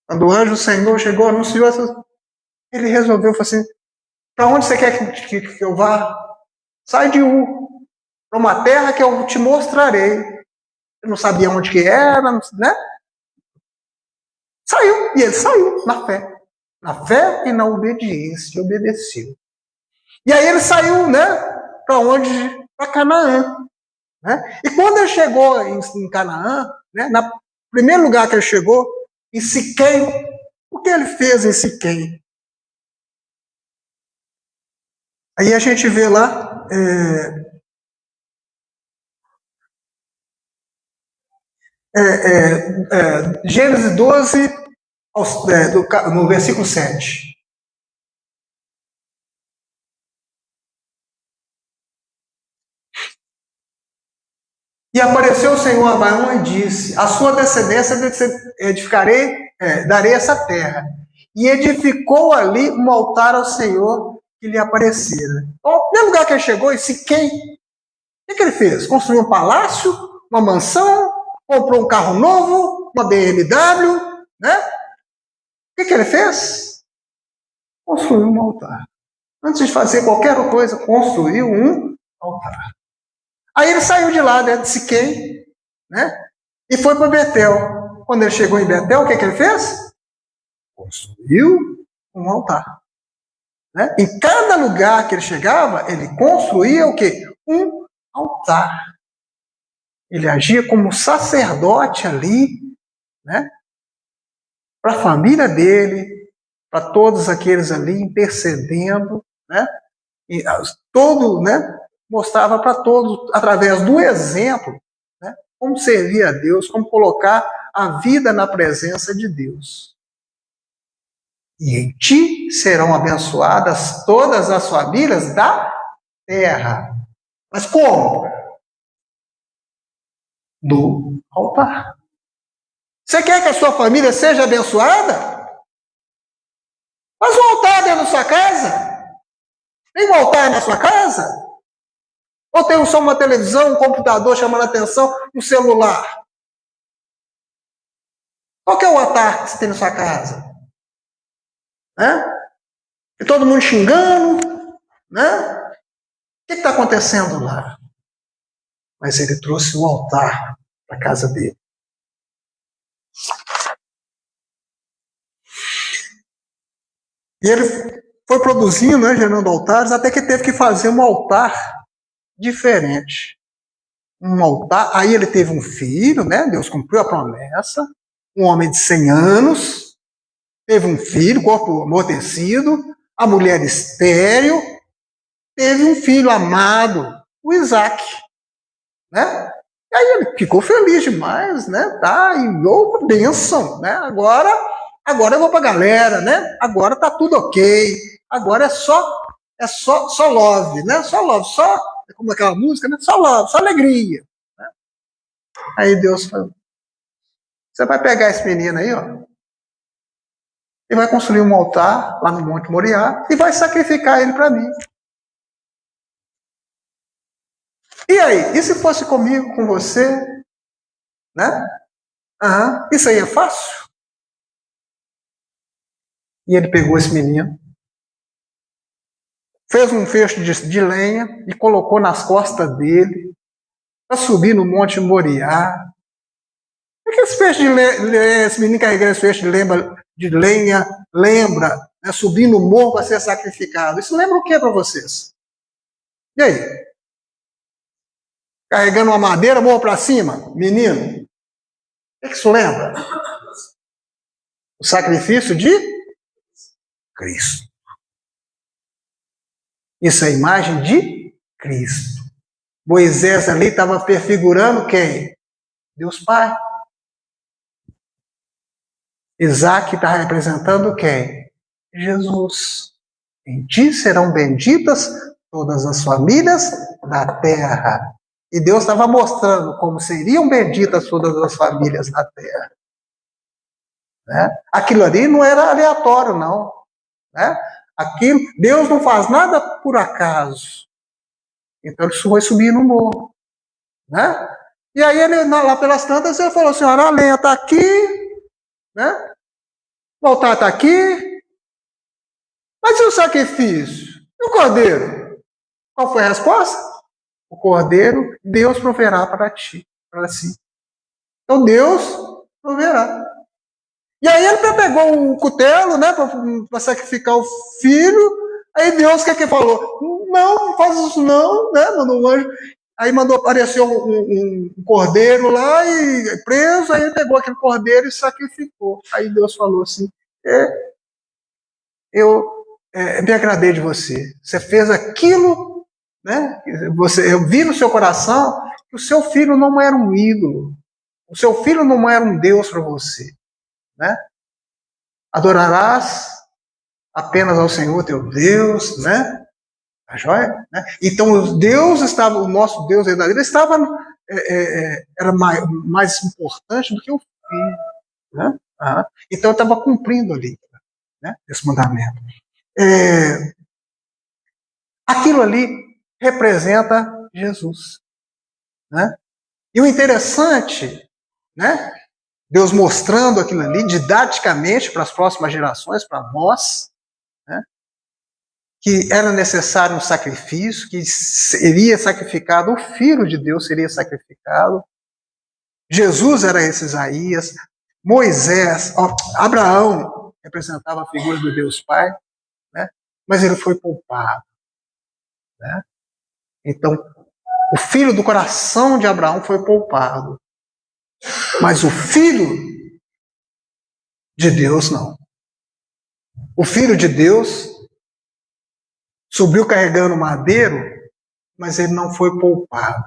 Quando o anjo do Senhor chegou, anunciou, ele resolveu, falou assim, para onde você quer que eu vá? Sai de Ur, para uma terra que eu te mostrarei. Eu não sabia onde que era, né? Saiu, e ele saiu na fé. Na fé e na obediência, obedeceu. E aí ele saiu, né? Para onde? Para Canaã. Né? E quando ele chegou em Canaã, né, no primeiro lugar que ele chegou, em Siquém, o que ele fez em Siquém? Aí a gente vê lá, Gênesis 12, no versículo 7. E apareceu o Senhor a Abraão e disse: a sua descendência edificarei, darei essa terra. E edificou ali um altar ao Senhor que lhe aparecera. Então, no primeiro lugar que ele chegou, em Siquém, o que ele fez? Construiu um palácio, uma mansão, comprou um carro novo, uma BMW, né? O que ele fez? Construiu um altar. Antes de fazer qualquer coisa, construiu um altar. Aí ele saiu de lá, né, de Siquém, né? E foi para Betel. Quando ele chegou em Betel, o que ele fez? Construiu um altar. Né? Em cada lugar que ele chegava, ele construía o quê? Um altar. Ele agia como sacerdote ali, né? Para a família dele, para todos aqueles ali, intercedendo, né? E todo, né? Mostrava para todos, através do exemplo, né? Como servir a Deus, como colocar a vida na presença de Deus. E em ti serão abençoadas todas as famílias da terra. Mas como? Do altar. Você quer que a sua família seja abençoada? Faz um altar dentro da sua casa. Tem um altar na sua casa? Ou tem só uma televisão, um computador chamando a atenção, um celular? Qual que é o altar que você tem na sua casa? Né? E todo mundo xingando, né? O que está acontecendo lá? Mas ele trouxe o altar para a casa dele. E ele foi produzindo, né, gerando altares, até que teve que fazer um altar diferente. Um altar, aí ele teve um filho, né? Deus cumpriu a promessa. Um homem de 100 anos, teve um filho, corpo amortecido, a mulher estéril, teve um filho amado, o Isaac, né? E aí ele ficou feliz demais, né? Tá, e uma bênção, né? Agora eu vou pra galera, né? Agora tá tudo ok. Agora só love, né? Só love, só, como aquela música, né? Só love, só alegria. Né? Aí Deus falou, você vai pegar esse menino aí, ó, e vai construir um altar lá no Monte Moriá e vai sacrificar ele para mim. E aí? E se fosse comigo, com você? Né? Isso aí é fácil? E ele pegou esse menino, fez um feixe de lenha e colocou nas costas dele para subir no Monte Moriá. O que esse feixe de lenha, esse menino carregando esse feixe de lenha lembra, né, subir no morro para ser sacrificado? Isso lembra o que para vocês? E aí? Carregando uma madeira, morro para cima? Menino? O que isso lembra? O sacrifício de Cristo. Isso é a imagem de Cristo. Moisés ali estava prefigurando quem? Deus Pai. Isaac está representando quem? Jesus. Em ti serão benditas todas as famílias da terra. E Deus estava mostrando como seriam benditas todas as famílias da terra. Né? Aquilo ali não era aleatório, não. Né? Aquilo, Deus não faz nada por acaso. Então ele foi subir no morro. Né? E aí ele, lá pelas tantas, ele falou assim, a lenha está aqui, né? O altar está aqui, mas e o sacrifício? E o cordeiro? Qual foi a resposta? O cordeiro, Deus proverá para ti, para si. Então Deus proverá. E aí ele pegou um cutelo, né, para sacrificar o filho. Aí Deus, o que falou? Não faz isso não, né? Mandou um anjo. Aí mandou aparecer um cordeiro lá e preso. Aí ele pegou aquele cordeiro e sacrificou. Aí Deus falou assim: eu me agradei de você. Você fez aquilo, né? Eu vi no seu coração que o seu filho não era um ídolo. O seu filho não era um Deus para você. Né? Adorarás apenas ao Senhor teu Deus, né? A joia? Né? Então Deus estava, o nosso Deus verdadeiro estava, era mais importante do que o filho. Né? Então eu estava cumprindo ali, né? Esse mandamento. Aquilo ali representa Jesus. Né? E o interessante, né? Deus mostrando aquilo ali didaticamente para as próximas gerações, para nós, né? Que era necessário um sacrifício, que seria sacrificado, o Filho de Deus seria sacrificado. Jesus era esse Isaías, Moisés, Abraão representava a figura do Deus Pai, né? Mas ele foi poupado. Né? Então, o filho do coração de Abraão foi poupado. Mas o filho de Deus não. O filho de Deus subiu carregando madeiro, mas ele não foi poupado.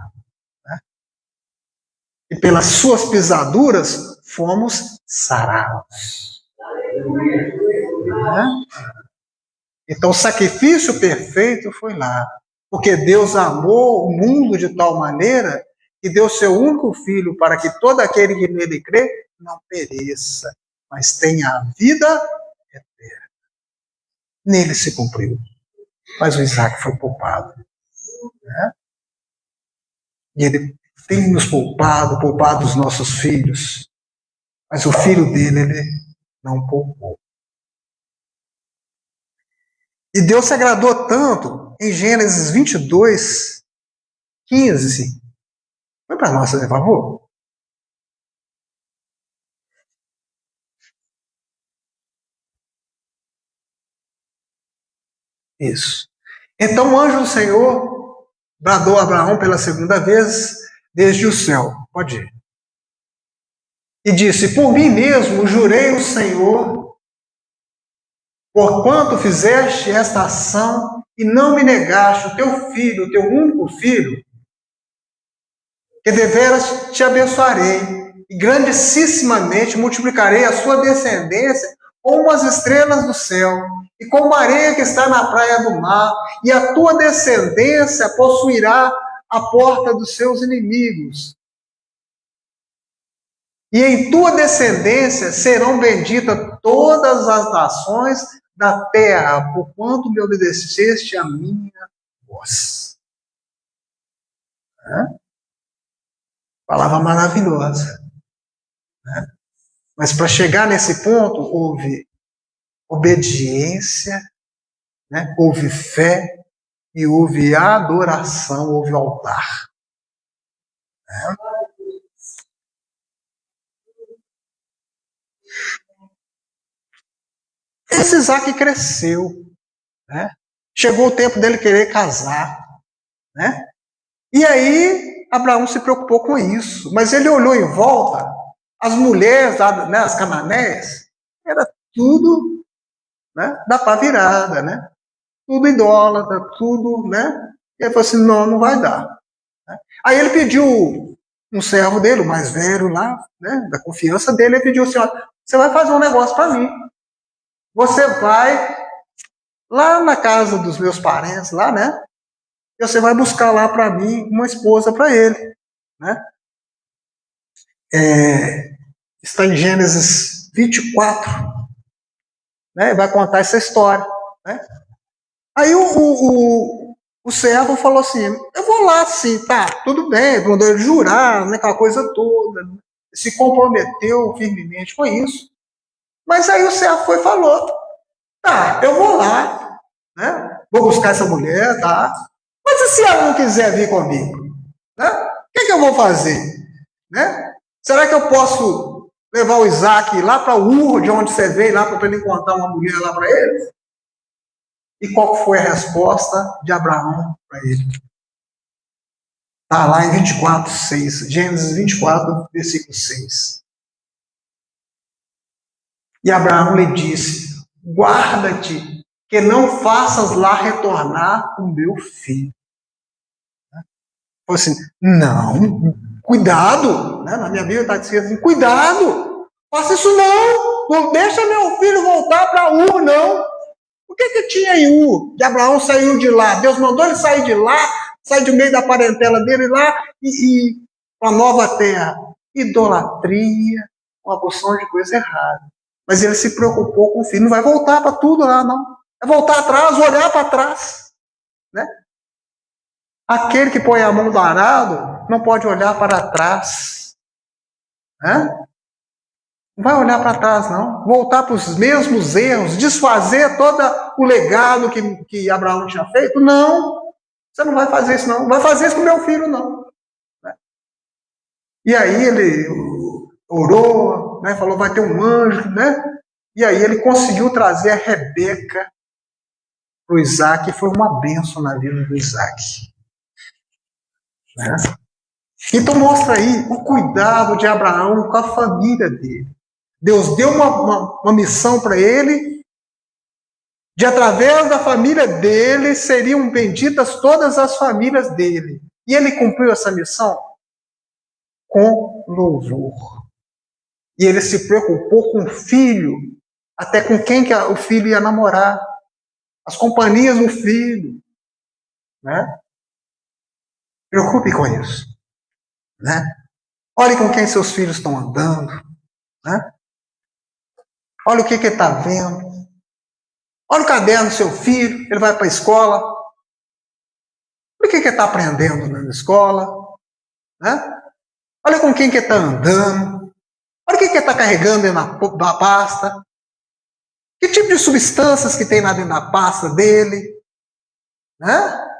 Né? E pelas suas pisaduras fomos sarados. Né? Então o sacrifício perfeito foi lá. Porque Deus amou o mundo de tal maneira que deu seu único filho para que todo aquele que nele crê não pereça, mas tenha a vida eterna. Nele se cumpriu. Mas o Isaac foi poupado. Né? E ele tem nos poupado os nossos filhos. Mas o filho dele, ele não poupou. E Deus se agradou tanto em Gênesis 22, 15. Põe para nós, por favor. Isso. Então o anjo do Senhor bradou a Abraão pela segunda vez desde o céu. Pode ir. E disse: por mim mesmo jurei o Senhor, porquanto fizeste esta ação e não me negaste o teu filho, o teu único filho, que deveras te abençoarei, e grandissimamente multiplicarei a sua descendência como as estrelas do céu, e como a areia que está na praia do mar, e a tua descendência possuirá a porta dos seus inimigos. E em tua descendência serão benditas todas as nações da terra, porquanto me obedeceste a minha voz. Palavra maravilhosa. Né? Mas para chegar nesse ponto, houve obediência, né? Houve fé, e houve adoração, houve altar. Esse Isaac cresceu, né? Chegou o tempo dele querer casar, né? E aí Abraão se preocupou com isso, mas ele olhou em volta, as mulheres, né, as cananéias, era tudo, né, da pá virada, né? Tudo idólatra, tudo, né? E ele falou assim, não vai dar. Aí ele pediu um servo dele, o mais velho lá, né, da confiança dele, ele pediu assim, ó, você vai fazer um negócio para mim. Você vai lá na casa dos meus parentes, lá, né? E você vai buscar lá para mim uma esposa para ele, né? Está em Gênesis 24, né? Vai contar essa história, né? Aí o servo falou assim, eu vou lá sim, tá, tudo bem, mandou ele jurar, né, aquela coisa toda, né? Se comprometeu firmemente com isso. Mas aí o servo foi e falou, tá, eu vou lá, né? Vou buscar essa mulher, tá? Mas e se ela não quiser vir comigo? Né? O que eu vou fazer? Né? Será que eu posso levar o Isaac lá para Ur, de onde você veio, lá para ele encontrar uma mulher lá para ele? E qual foi a resposta de Abraão para ele? Está lá em 24, 6. Gênesis 24, versículo 6. E Abraão lhe disse, guarda-te, que não faças lá retornar o meu filho. Falei assim, não, cuidado, né? Na minha Bíblia está dizendo assim, cuidado, faça isso não deixa meu filho voltar para Ur, não. O que tinha em Ur? Que Abraão saiu de lá, Deus mandou ele sair de lá, sair do meio da parentela dele lá e para a nova terra. Idolatria, uma porção de coisa errada. Mas ele se preocupou com o filho, não vai voltar para tudo lá, não. É voltar atrás, olhar para trás, né? Aquele que põe a mão no arado não pode olhar para trás. Né? Não vai olhar para trás, não. Voltar para os mesmos erros, desfazer todo o legado que Abraão tinha feito? Não. Você não vai fazer isso, não. Não vai fazer isso com meu filho, não. E aí ele orou, né? Falou, vai ter um anjo, né? E aí ele conseguiu trazer a Rebeca para o Isaac, e foi uma bênção na vida do Isaac. Né? Então mostra aí o cuidado de Abraão com a família dele. Deus deu uma missão para ele, de através da família dele seriam benditas todas as famílias dele. E ele cumpriu essa missão com louvor. E ele se preocupou com o filho, até com quem que o filho ia namorar, as companhias do filho. Né? Preocupe com isso. Né? Olhe com quem seus filhos estão andando. Né? Olha o que ele está vendo. Olha o caderno do seu filho, ele vai para a escola. Olha o que ele está aprendendo na escola. Né? Olha com quem que ele está andando. Olha o que ele está carregando na pasta. Que tipo de substâncias que tem lá dentro da pasta dele. Né?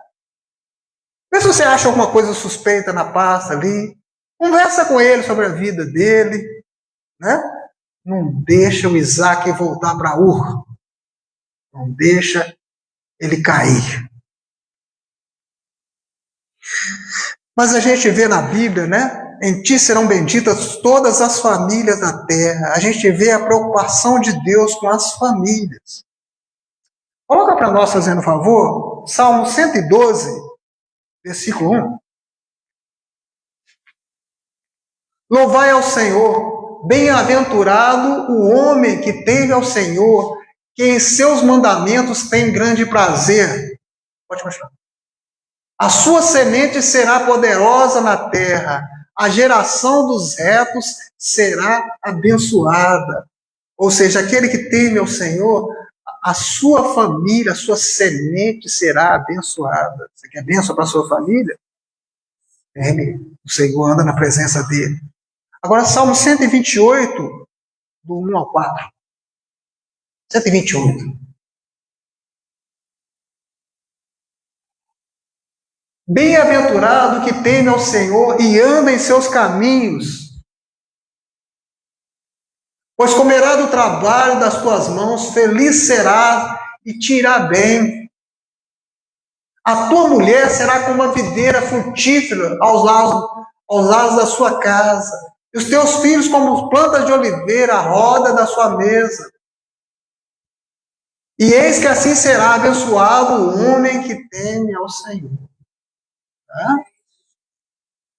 Vê se você acha alguma coisa suspeita na pasta ali. Conversa com ele sobre a vida dele. Né? Não deixa o Isaac voltar para Ur. Não deixa ele cair. Mas a gente vê na Bíblia, né? Em ti serão benditas todas as famílias da terra. A gente vê a preocupação de Deus com as famílias. Coloca para nós, fazendo favor, Salmo 112, versículo 1. Louvai ao Senhor, bem-aventurado o homem que teme ao Senhor, que em seus mandamentos tem grande prazer. Pode continuar. A sua semente será poderosa na terra, a geração dos retos será abençoada. Ou seja, aquele que teme ao Senhor, a sua família, a sua semente será abençoada. Você quer bênção para a sua família? O Senhor anda na presença dele. Agora, Salmo 128, do 1 ao 4. 128. Bem-aventurado que teme ao Senhor e anda em seus caminhos, pois comerá do trabalho das tuas mãos, feliz serás e te irá bem. A tua mulher será como uma videira frutífera aos lados da sua casa, e os teus filhos como plantas de oliveira à roda da sua mesa. E eis que assim será abençoado o homem que teme ao Senhor. Tá?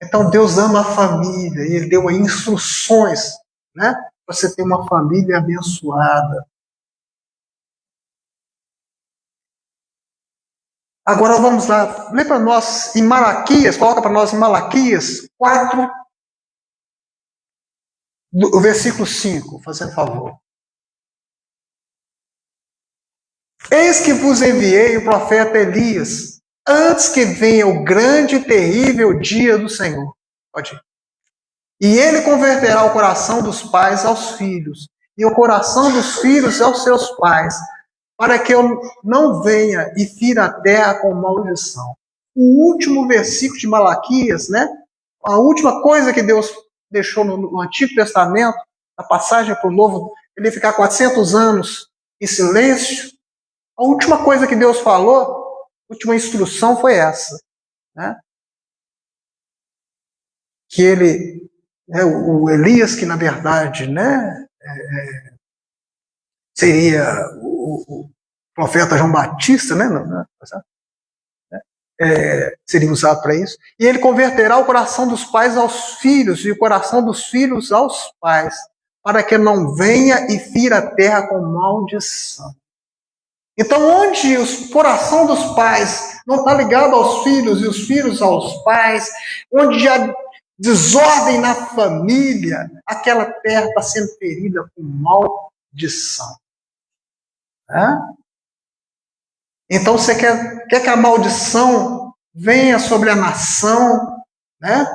Então Deus ama a família, e Ele deu instruções, né, para você ter uma família abençoada. Agora vamos lá, lê para nós em Malaquias, coloca para nós em Malaquias 4, o versículo 5, fazendo favor. Eis que vos enviei o profeta Elias, antes que venha o grande e terrível dia do Senhor. Pode ir. E ele converterá o coração dos pais aos filhos, e o coração dos filhos aos seus pais, para que eu não venha e fira a terra com maldição. O último versículo de Malaquias, né? A última coisa que Deus deixou no Antigo Testamento, a passagem para o Novo, ele ficar 400 anos em silêncio. A última coisa que Deus falou, a última instrução foi essa, né? Que ele, o Elias, que na verdade, né, seria o profeta João Batista, né, seria usado para isso, e ele converterá o coração dos pais aos filhos e o coração dos filhos aos pais, para que não venha e fira a terra com maldição. Então, onde o coração dos pais não está ligado aos filhos e os filhos aos pais, onde há desordem na família, aquela terra está sendo ferida com maldição. Então, você quer que a maldição venha sobre a nação, né?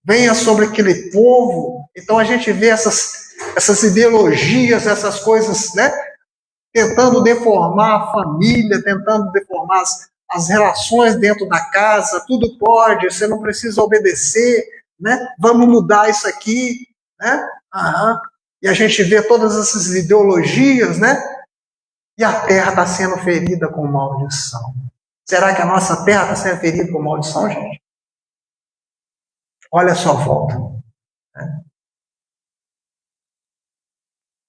Venha sobre aquele povo. Então, a gente vê essas ideologias, essas coisas, né? Tentando deformar a família, tentando deformar as relações dentro da casa, tudo pode, você não precisa obedecer, né? Vamos mudar isso aqui, né? E a gente vê todas essas ideologias, né? E a terra está sendo ferida com maldição. Será que a nossa terra está sendo ferida com maldição, gente? Olha a sua volta. Né?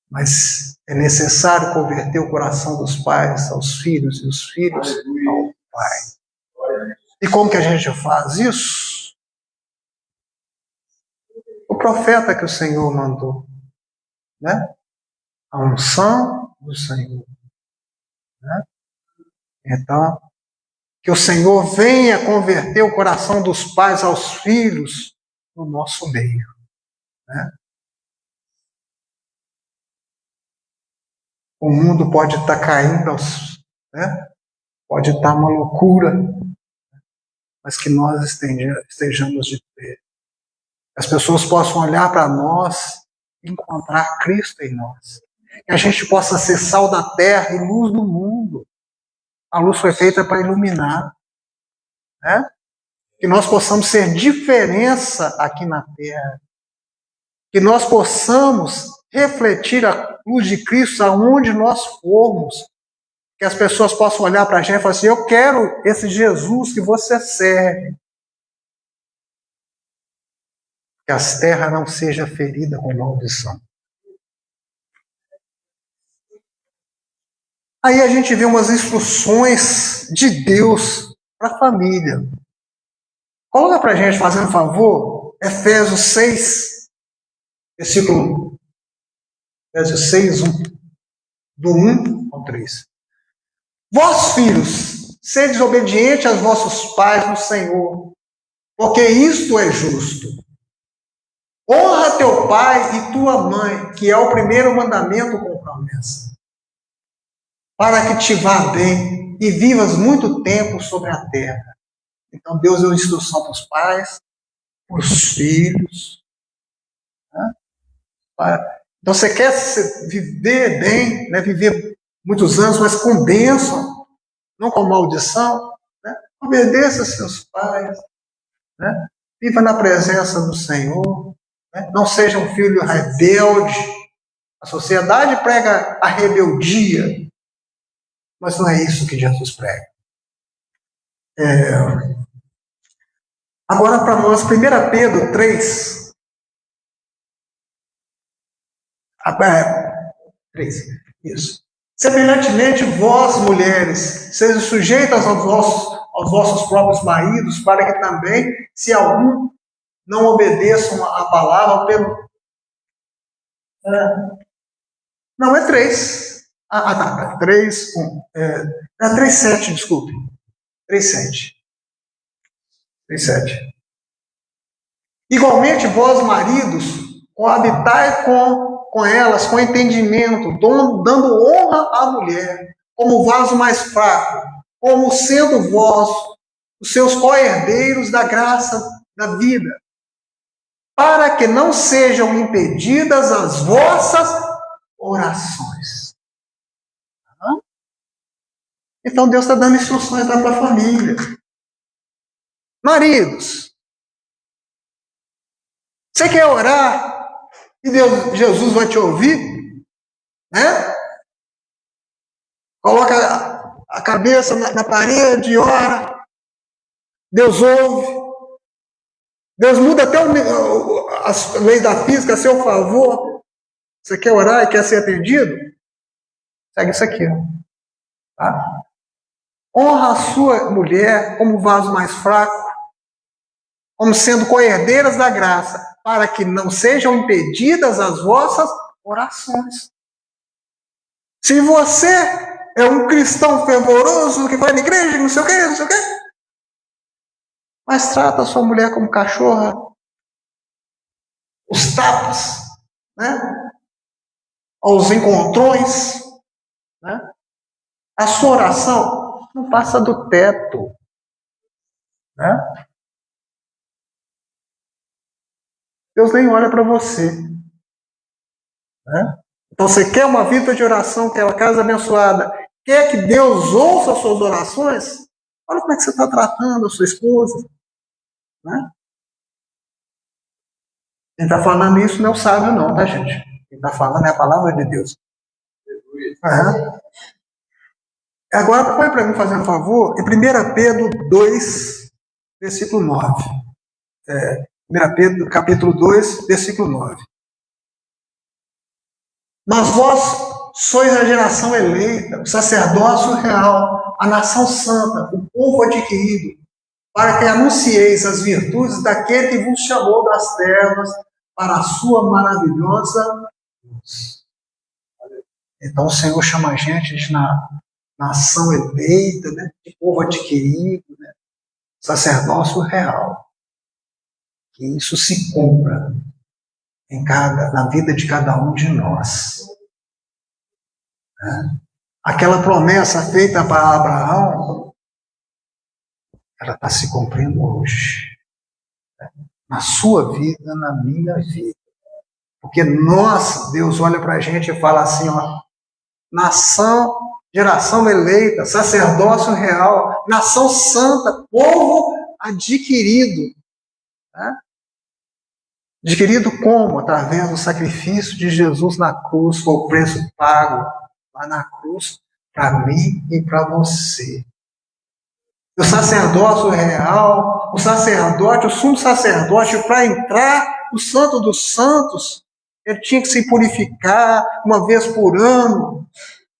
Mas é necessário converter o coração dos pais aos filhos e os filhos ao pai. E como que a gente faz isso? O profeta que o Senhor mandou, né? A unção do Senhor. Né? Então, que o Senhor venha converter o coração dos pais aos filhos no nosso meio. Né? O mundo pode estar caindo, né? Pode estar uma loucura, mas que nós estejamos de pé. As pessoas possam olhar para nós e encontrar Cristo em nós. Que a gente possa ser sal da terra e luz do mundo. A luz foi feita para iluminar. Né? Que nós possamos ser diferença aqui na terra. Que nós possamos refletir a luz de Cristo aonde nós formos. Que as pessoas possam olhar para a gente e falar assim, eu quero esse Jesus que você serve. Que as terras não sejam feridas com maldição. Aí a gente vê umas instruções de Deus para a família. Coloca para a gente, fazendo favor, Efésios 6, versículo 6, do 1 ao 3. Vós, filhos, sedes obedientes aos vossos pais no Senhor, porque isto é justo. Honra teu pai e tua mãe, que é o primeiro mandamento com promessa, para que te vá bem e vivas muito tempo sobre a terra. Então Deus deu instrução para os pais, para os filhos. Né? Então você quer viver bem, né? Viver muitos anos, mas com bênção, não com maldição. Né? Obedeça seus pais, né? Viva na presença do Senhor, né? Não seja um filho rebelde. A sociedade prega a rebeldia, mas não é isso que Jesus prega. Agora, para nós, 1 Pedro 3, 3, isso. Semelhantemente, vós, mulheres, sejam sujeitas aos vossos próprios maridos, para que também, se algum não obedeçam a palavra, pelo. Não, é 3. Tá. 3, 1. É 3, 7, desculpe. 3, 7. 3, 7. Igualmente, vós, maridos, coabitai com elas, com entendimento, dando honra à mulher, como vaso mais fraco, como sendo vós os seus co-herdeiros da graça da vida, para que não sejam impedidas as vossas orações. Então Deus está dando instruções lá para a família. Maridos, você quer orar e Jesus vai te ouvir? Né? Coloca a cabeça na parede e ora. Deus ouve. Deus muda até as leis da física a seu favor. Você quer orar e quer ser atendido? Segue isso aqui. Tá? Honra a sua mulher como vaso mais fraco, como sendo co-herdeiras da graça, para que não sejam impedidas as vossas orações. Se você é um cristão fervoroso, que vai na igreja, não sei o quê, mas trata a sua mulher como cachorra, os tapas, né? Aos encontrões, né? A sua oração não passa do teto, né? Deus nem olha para você, né? Então você quer uma vida de oração, quer uma casa abençoada, quer que Deus ouça as suas orações? Olha como é que você está tratando a sua esposa, né? Quem está falando isso não é o sábio não, tá, gente? Quem está falando é a palavra de Deus. Uhum. Agora, põe para mim fazer um favor, em 1 Pedro 2, versículo 9. 1 Pedro, capítulo 2, versículo 9. Mas vós sois a geração eleita, o sacerdócio real, a nação santa, o povo adquirido, para que anuncieis as virtudes daquele que vos chamou das trevas para a sua maravilhosa luz. Então o Senhor chama a gente de nação eleita, né? De povo adquirido, né? Sacerdócio real. Que isso se cumpra na vida de cada um de nós. Aquela promessa feita para Abraão, ela está se cumprindo hoje. Na sua vida, na minha vida. Porque Deus olha para a gente e fala assim, ó, nação, geração eleita, sacerdócio real, nação santa, povo adquirido. Né? Adquirido como? Através do sacrifício de Jesus na cruz, foi o preço pago lá na cruz, para mim e para você. O sacerdócio real, o sacerdote, o sumo sacerdote, para entrar no Santo dos Santos, ele tinha que se purificar uma vez por ano,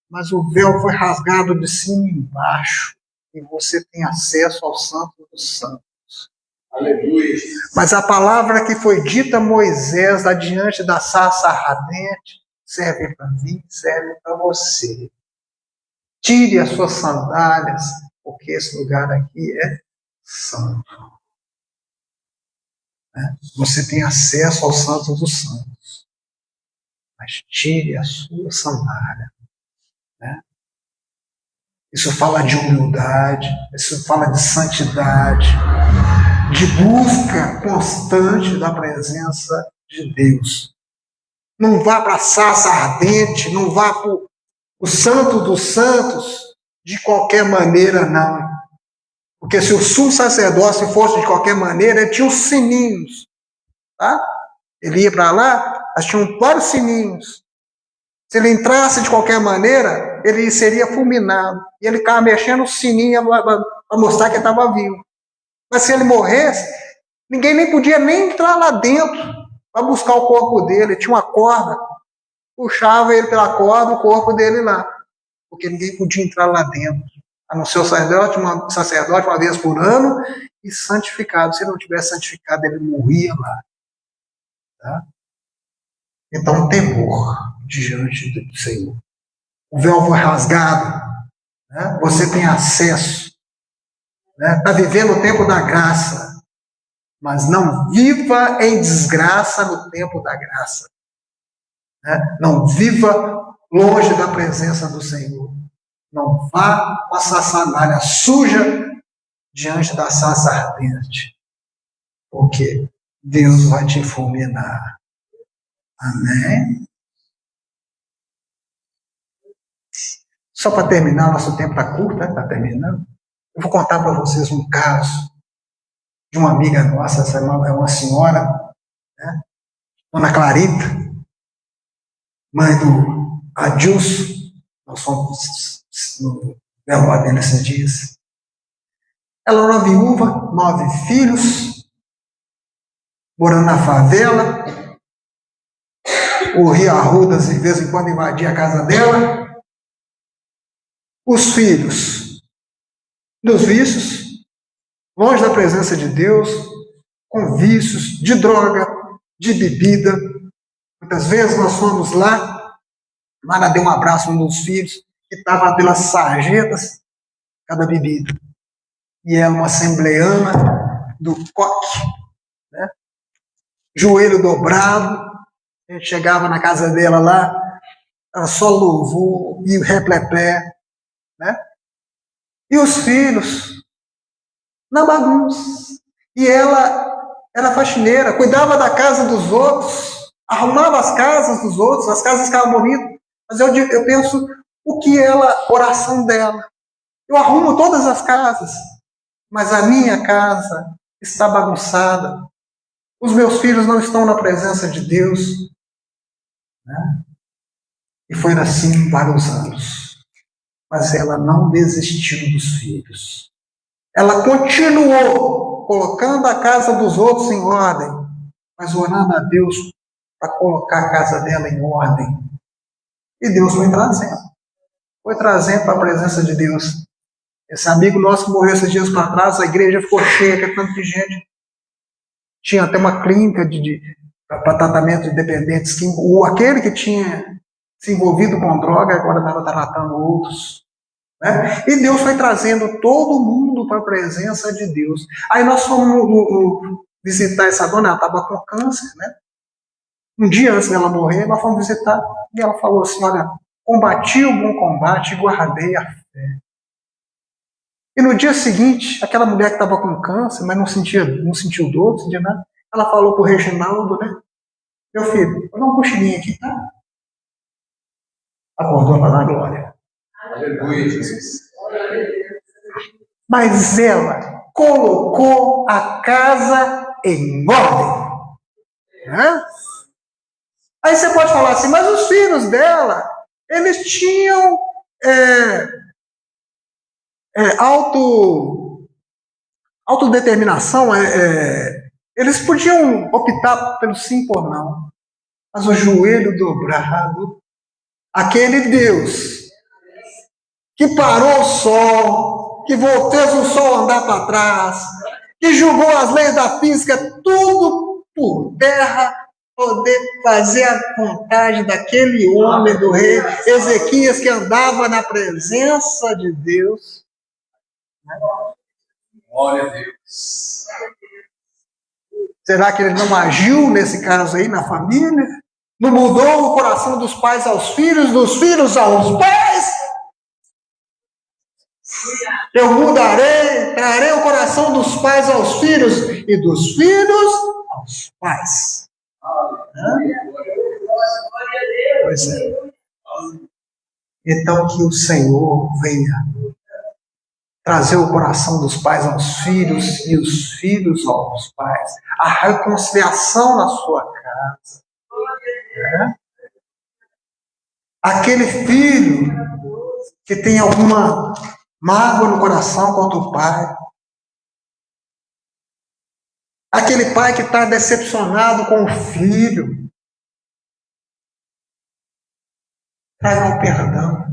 mas o véu foi rasgado de cima e embaixo, e você tem acesso ao Santo dos Santos. Aleluia. Mas a palavra que foi dita a Moisés adiante da sarça ardente serve para mim, serve para você. Tire as suas sandálias, porque esse lugar aqui é santo. Você tem acesso ao Santo dos Santos. Mas tire a sua sandália. Isso fala de humildade, isso fala de santidade, de busca constante da presença de Deus. Não vá para a sarça ardente, não vá para o Santo dos Santos de qualquer maneira, não. Porque se o sumo sacerdócio fosse de qualquer maneira, ele tinha os sininhos. Tá? Ele ia para lá, mas tinham vários sininhos. Se ele entrasse de qualquer maneira, ele seria fulminado. E ele ficava mexendo o sininho para mostrar que ele estava vivo. Mas se ele morresse, ninguém nem podia nem entrar lá dentro para buscar o corpo dele. Tinha uma corda, puxava ele pela corda, o corpo dele lá. Porque ninguém podia entrar lá dentro. A não ser o sacerdote uma vez por ano e santificado. Se ele não tivesse santificado, ele morria lá. Tá? Então, temor diante do Senhor. O véu foi rasgado. Né? Você tem acesso. Está vivendo o tempo da graça. Mas não viva em desgraça no tempo da graça. Né? Não viva longe da presença do Senhor. Não vá passar sandália suja diante da sarça ardente. Porque Deus vai te fulminar. Amém? Só para terminar, nosso tempo está curto, né? Está terminando. Eu vou contar para vocês um caso de uma amiga nossa, essa é uma senhora, né? Dona Clarita, mãe do Adilson. Nós fomos no velório dele esses dias. Ela era uma viúva, 9 filhos, morando na favela. O Rio Arrudas, de vez em quando, invadia a casa dela. Os filhos dos vícios, longe da presença de Deus, com vícios de droga, de bebida. Muitas vezes nós fomos lá, ela deu um abraço a um dos filhos, que estava pelas sarjetas, cada bebida. E ela, uma assembleana do coque, né? Joelho dobrado. A gente chegava na casa dela lá, ela só louvor e replepé, né? E os filhos na bagunça. E ela era faxineira, cuidava da casa dos outros, arrumava as casas dos outros, as casas ficavam bonitas. Mas eu penso, o que ela, oração dela? Eu arrumo todas as casas, mas a minha casa está bagunçada. Os meus filhos não estão na presença de Deus. Né? E foi assim vários anos. Mas ela não desistiu dos filhos. Ela continuou colocando a casa dos outros em ordem, mas orando a Deus para colocar a casa dela em ordem. E Deus foi trazendo para a presença de Deus. Esse amigo nosso que morreu esses dias para trás, a igreja ficou cheia, com tanta gente. Tinha até uma clínica para tratamento de dependentes, aquele que tinha se envolvido com droga, agora estava tratando outros. Né? E Deus foi trazendo todo mundo para a presença de Deus. Aí nós fomos visitar essa dona, ela estava com câncer, né? Um dia antes dela morrer, nós fomos visitar, e ela falou assim, olha, combati o bom combate e guardei a fé. E no dia seguinte, aquela mulher que estava com câncer, mas não sentiu dor, não sentia nada, ela falou para o Reginaldo, né? Meu filho, vou dar um cochilinho aqui, tá? Acordou lá na glória. Aleluia, Jesus. Mas ela colocou a casa em ordem. Né? Aí você pode falar assim, mas os filhos dela, eles tinham autodeterminação, eles podiam optar pelo sim por não. Mas o joelho dobrado, aquele Deus que parou o sol, que fez o sol andar para trás, que julgou as leis da física, tudo por terra, poder fazer a vontade daquele homem do rei Ezequias que andava na presença de Deus. Glória a Deus. Será que ele não agiu nesse caso aí na família? Não mudou o coração dos pais aos filhos, dos filhos aos pais? Eu trarei o coração dos pais aos filhos e dos filhos aos pais. Pois é. Então que o Senhor venha trazer o coração dos pais aos filhos e os filhos aos pais. A reconciliação na sua casa. Né? Aquele filho que tem alguma mágoa no coração contra o pai. Aquele pai que está decepcionado com o filho. Traga o perdão.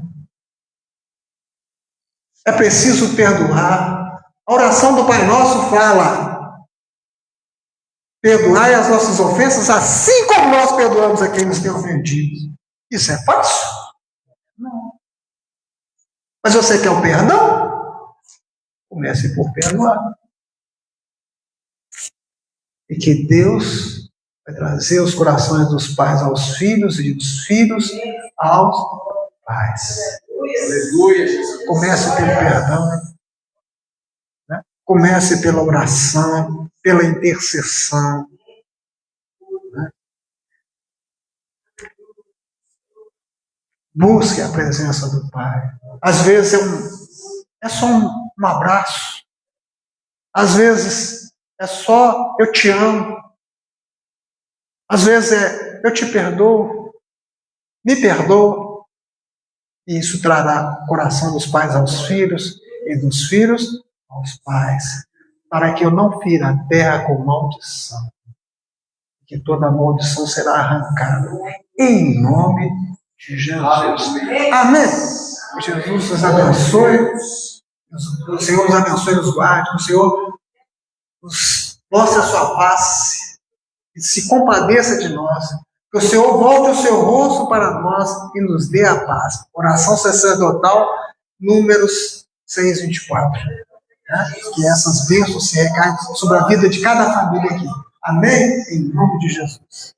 É preciso perdoar. A oração do Pai Nosso fala: perdoai as nossas ofensas, assim como nós perdoamos a quem nos tem ofendido. Isso é fácil? Não. Mas você quer o perdão? Comece por perdoar. E que Deus vai trazer os corações dos pais aos filhos e dos filhos aos pais. Aleluia, Jesus. Comece pelo perdão. Né? Comece pela oração, pela intercessão. Né? Busque a presença do Pai. Às vezes é só um abraço. Às vezes é só eu te amo. Às vezes é eu te perdoo. Me perdoa. E isso trará o coração dos pais aos filhos e dos filhos aos pais. Para que eu não fira a terra com maldição. Que toda maldição será arrancada. Em nome de Jesus. Amém. Jesus nos abençoe. O Senhor nos abençoe e nos guarde. O Senhor nos mostre a sua face e se compadeça de nós. Que o Senhor volte o seu rosto para nós e nos dê a paz. Oração sacerdotal, números 6:24. Que essas bênçãos se recaem sobre a vida de cada família aqui. Amém? Em nome de Jesus.